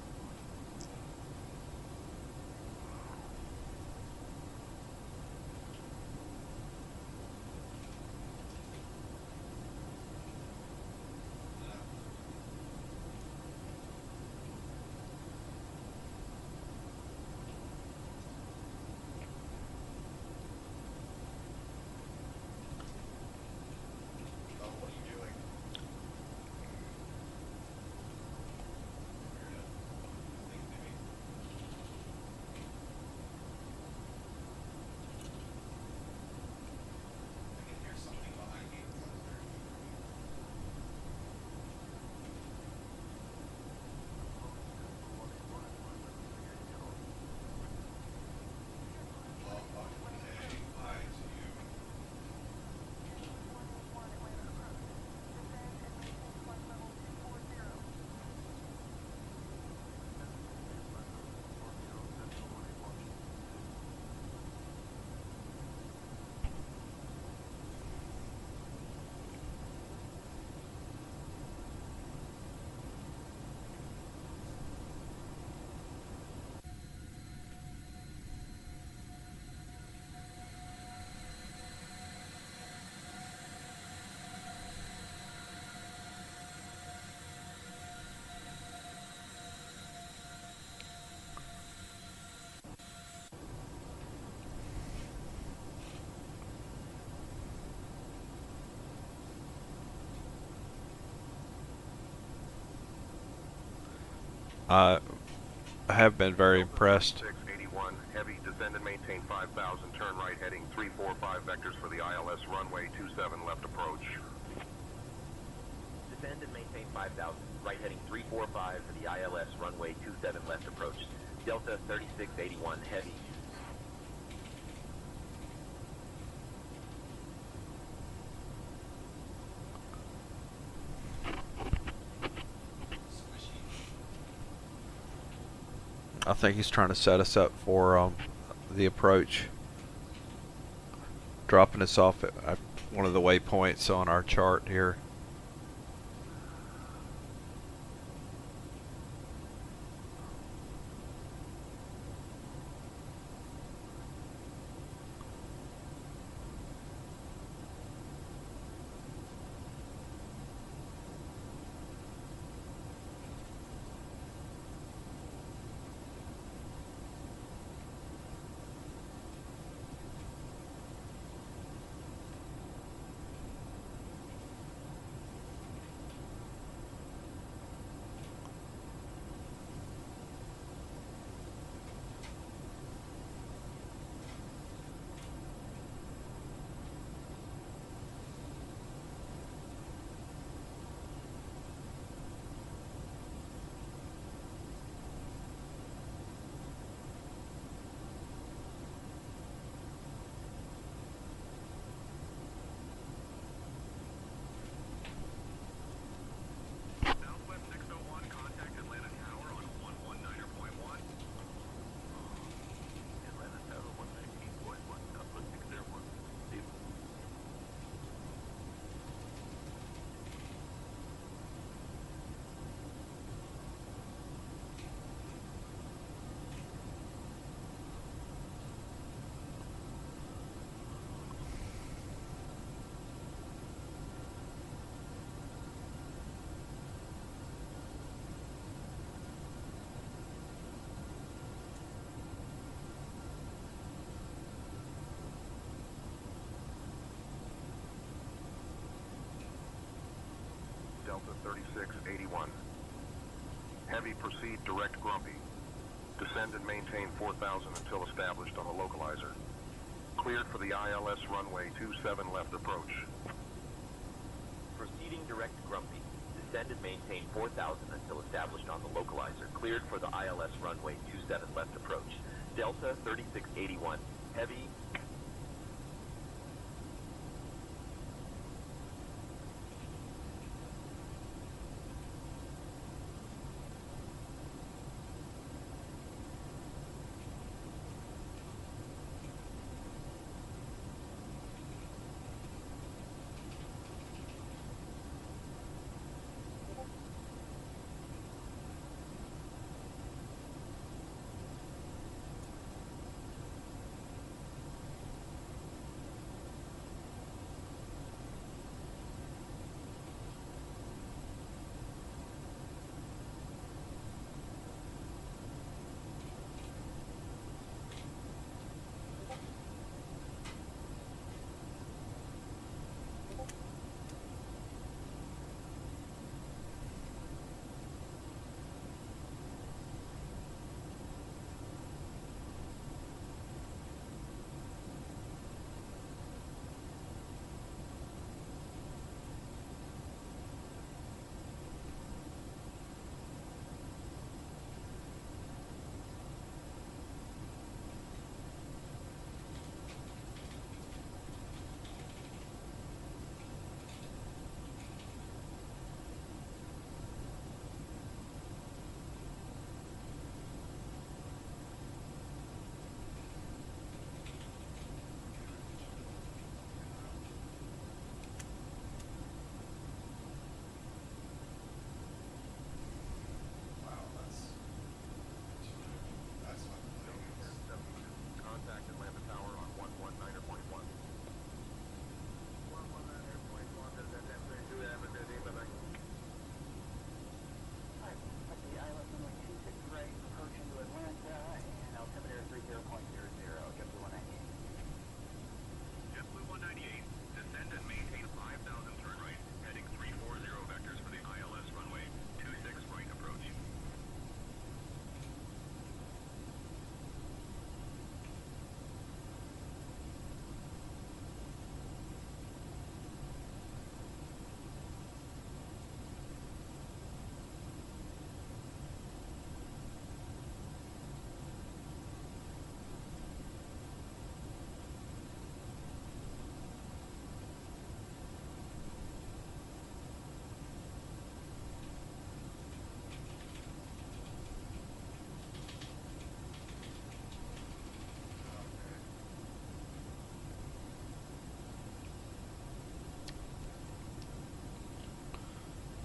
I have been very impressed. 681, heavy descend and maintain maintain 5,000, turn right heading 345 vectors for the ILS runway 27 left approach. Descend and maintain 5,000, right heading 345 for the ILS runway 27 left approach. Delta 3681 heavy. I think he's trying to set us up for the approach, dropping us off at one of the waypoints on our chart here. Delta 3681. Heavy proceed direct Grumpy. Descend and maintain 4,000 until established on the localizer. Cleared for the ILS runway 27 left approach. Proceeding direct Grumpy. Descend and maintain 4,000 until established on the localizer. Cleared for the ILS runway 27 left approach. Delta 3681. Heavy.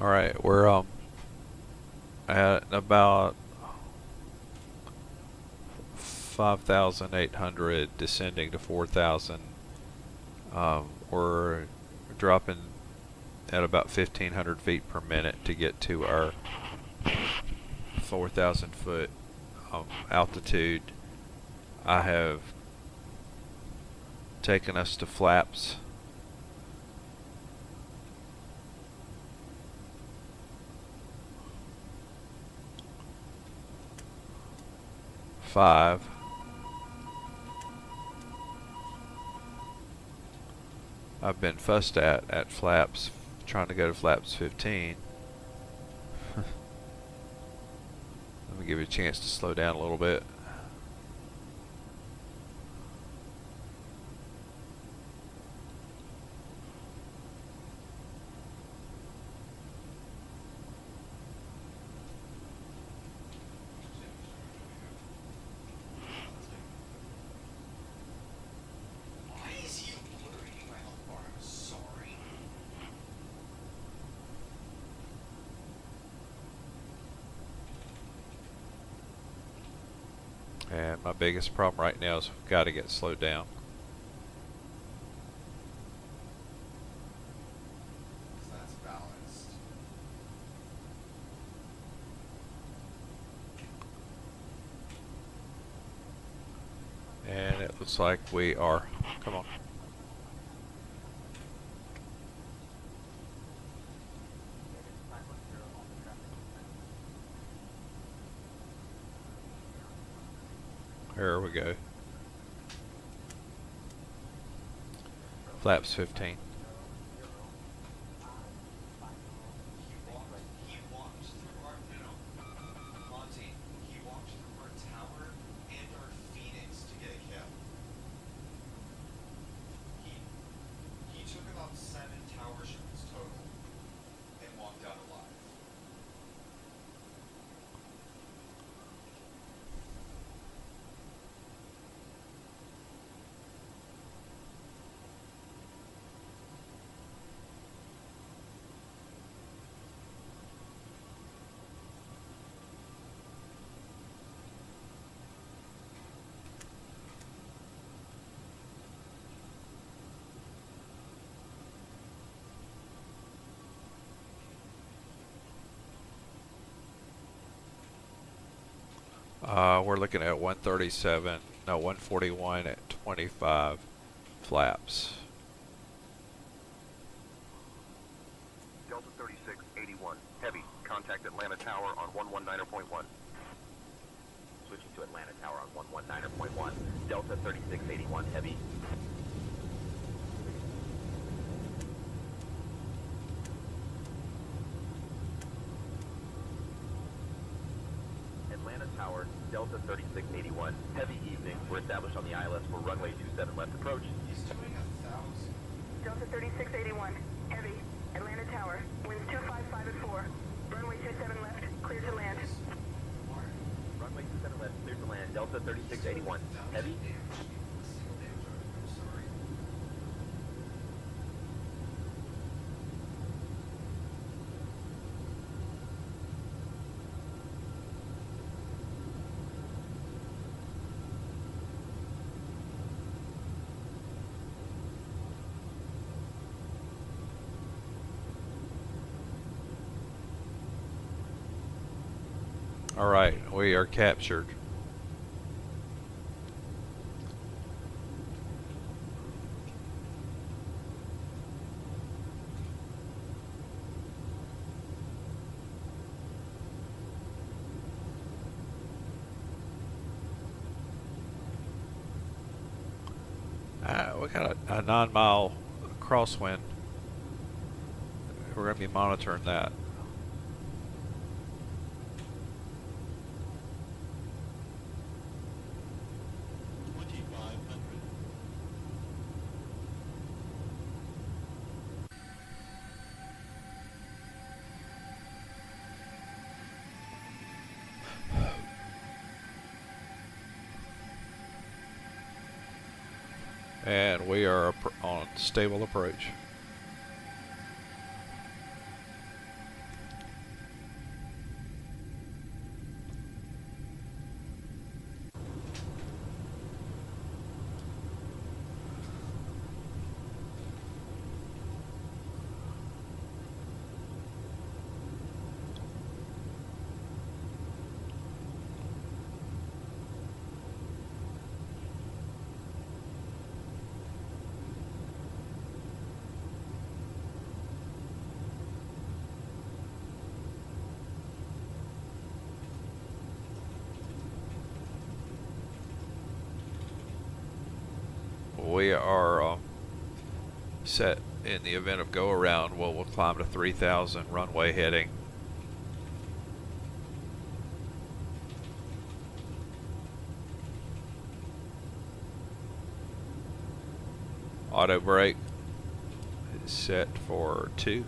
Alright, we're at about 5,800, descending to 4,000. We're dropping at about 1,500 feet per minute to get to our 4,000 foot altitude. I have taken us to flaps. Five. I've been fussed at flaps, trying to go to flaps 15. Let me give you a chance to slow down a little bit. And my biggest problem right now is we've got to get slowed down. That's balanced. And it looks like we are. Come on. Here we go. Flaps 15. He walked through our tower and our Phoenix to get a kill. He took about 7 tower shots total and walked out alive. We're looking at 141 at 25 flaps. Delta 3681, heavy, contact Atlanta Tower on 119.1. Switching to Atlanta Tower on 119.1. Delta 3681 heavy. Atlanta Tower, Delta 3681 heavy evening. We're established on the ILS for runway 27 left approach. He's doing 1,000. Delta 3681, heavy, Atlanta Tower, winds 255 at 4, runway 27 left, clear to land. Runway 27 left, clear to land. Delta 3681 heavy. All right, we are captured. We got a 9-mile crosswind. We're going to be monitoring that. And we are on stable approach. set in the event of go around, we'll climb to 3,000 runway heading. Auto brake is set for 2.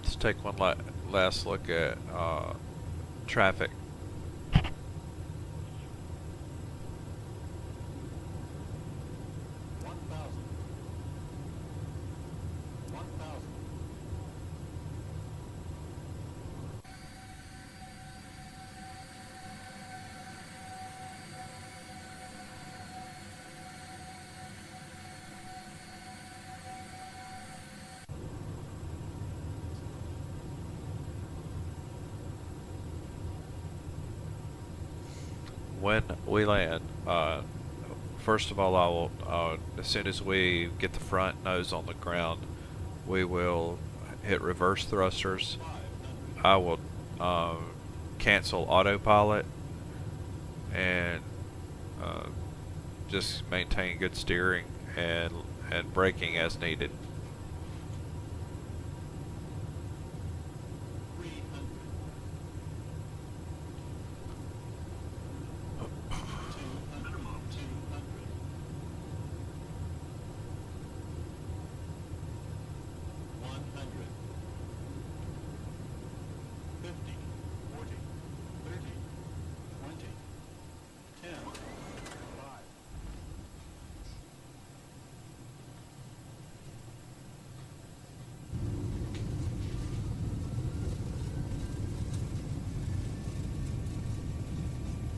Let's take one last look at traffic. When we land, first of all, I will, as soon as we get the front nose on the ground, we will hit reverse thrusters. I will cancel autopilot and just maintain good steering and braking as needed.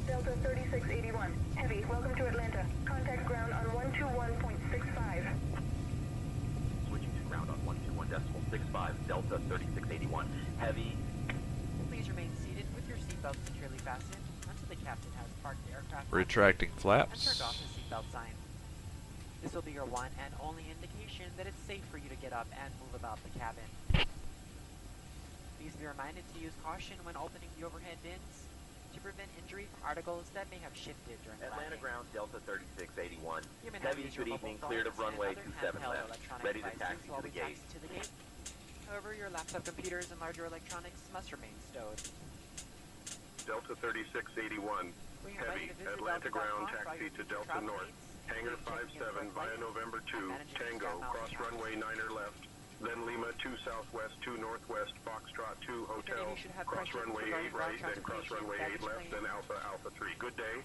Delta 3681, heavy, welcome to Atlanta. Contact ground on 121.65. Switching to ground on 121.65, Delta 3681, heavy. Please remain seated with your seatbelt securely fastened until the captain has parked the aircraft Retracting and flaps. turned off the seatbelt sign. This will be your one and only indication that it's safe for you to get up and move about the cabin. Please be reminded to use caution when opening the overhead bins to prevent injury from articles that may have shifted during Atlanta landing. ground, Delta 3681. You may now Heavy, use your good mobile evening, cleared of phones runway and 27 other handheld left. electronic Ready to devices taxi while to the we gate. taxi to the gate. However, your laptop computers and larger electronics must remain stowed. Delta 3681, We heavy, invite you to visit Atlanta ground, delta.com for all taxi your to future Delta travel North, needs, hangar including checking in 57 for a via flight November 2, and managing Tango, your cross miles runway 9er left, then Lima 2 southwest, 2 northwest, Foxtrot 2 hotel, you should have cross questions runway regarding 8 ground right, then cross transportation, runway 8 baggage left, claim, then Alpha Alpha 3. Good day.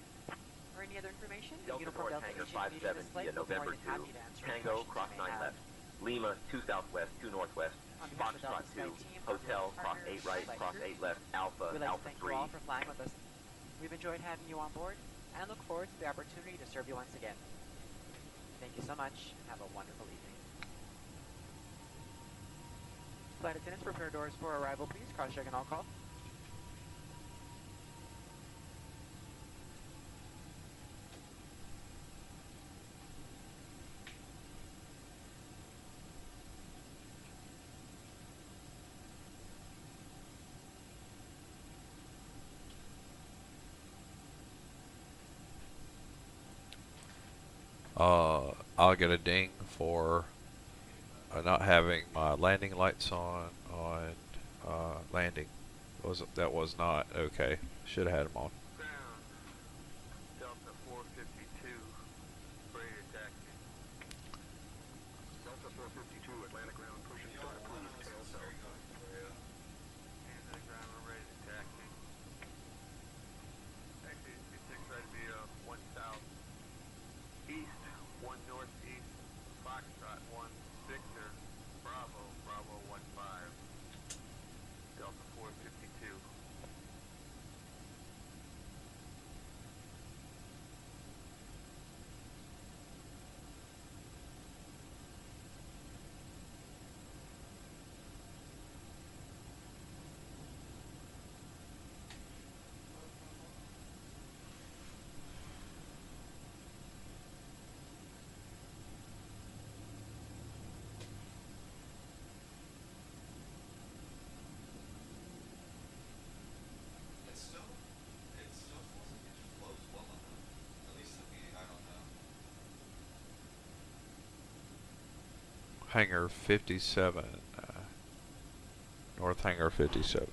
or any other information, the Delta Uniform North, Delta hangar agent meeting 57 this flight via will be more November than 2, happy to answer any Tango, questions cross you may 9 have. left, Lima 2 southwest, 2 northwest, On behalf of the Foxtrot Delta 2 flight team, hotel, partners, cross 8 right, flight cross crew, 8 left, Alpha we'd like to Alpha thank 3. you all for flying with us. We've enjoyed having you on board and look forward to the opportunity to serve you once again. Thank you so much and have a wonderful evening. Flight attendants, prepare doors for arrival, please. Cross-check and all call. I'll get a ding for not having my landing lights on landing. That was not okay. Should have had them on. Ground, Delta 452, ready to taxi. Delta 452, Atlanta ground, pushing start, please, tail south. And the ground, we're ready to taxi. Taxi, 26 ready to be 1 south. East, 1 northeast, Foxtrot 1, Victor, Bravo, Bravo 15. Delta 452. Hangar 57. North Hangar 57.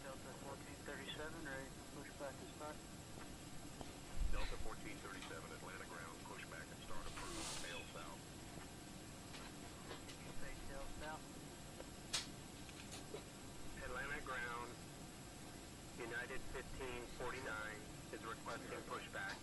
Delta 1437, ready for pushback and start. Delta 1437, Atlanta ground, pushback and start approved. Tail south. You say tail south. Atlanta ground, United 1549 is requesting pushback.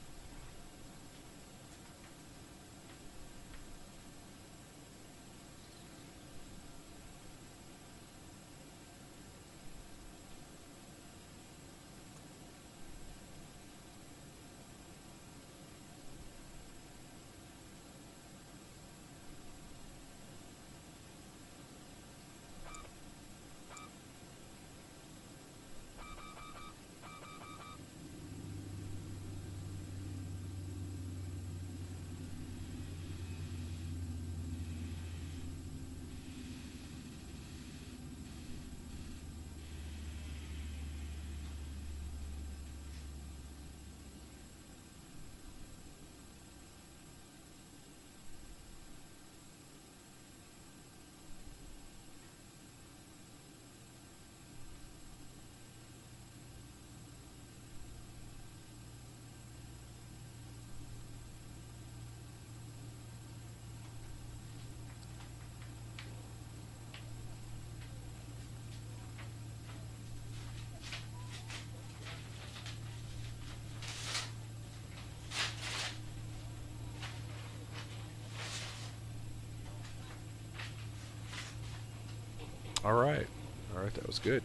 All right. All right, that was good.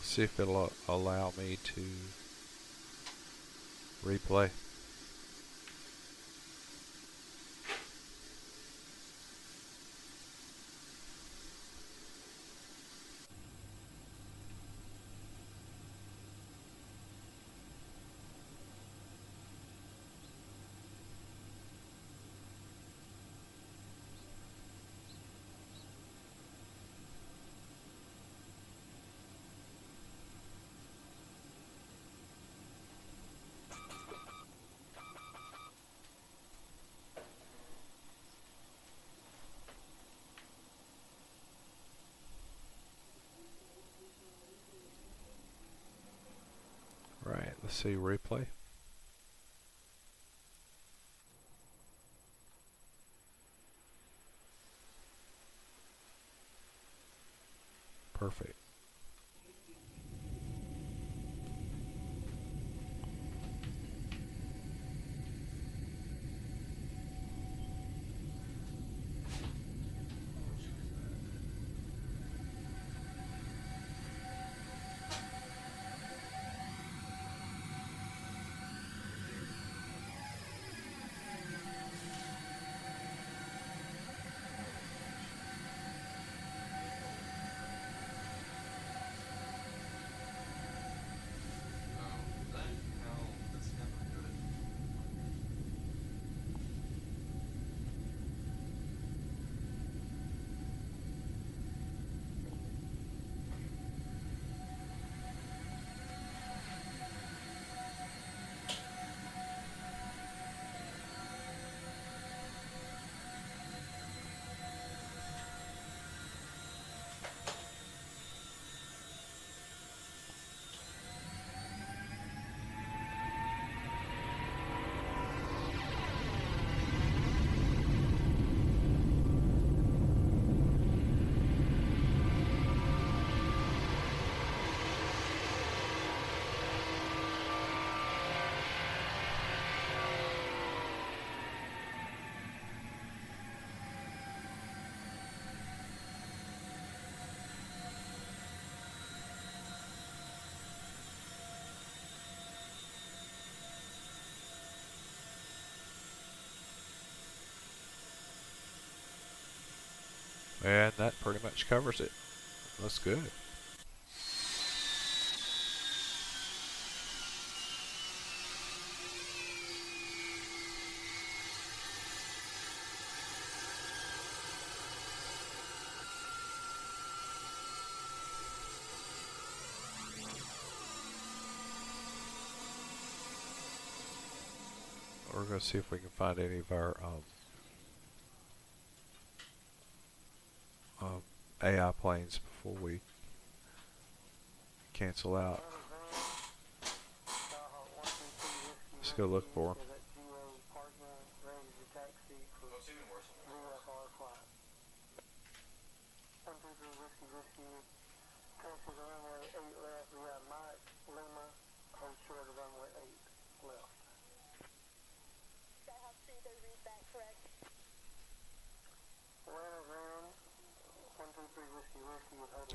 See if it'll allow me to replay. Right, let's see replay. Perfect. And that pretty much covers it. That's good. We're going to see if we can find any of our AI planes before we cancel out. Let's go look for them.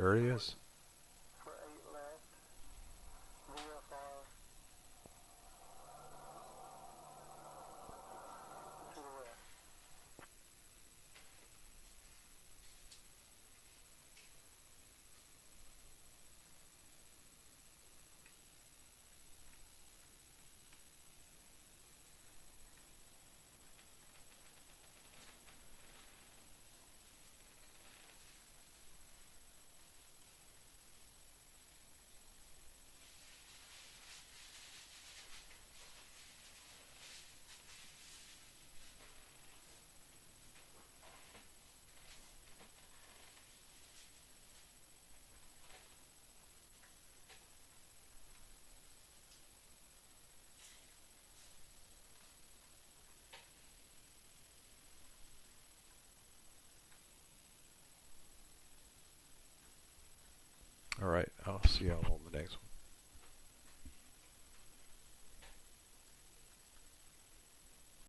There he is. Alright, I'll see y'all on the next one.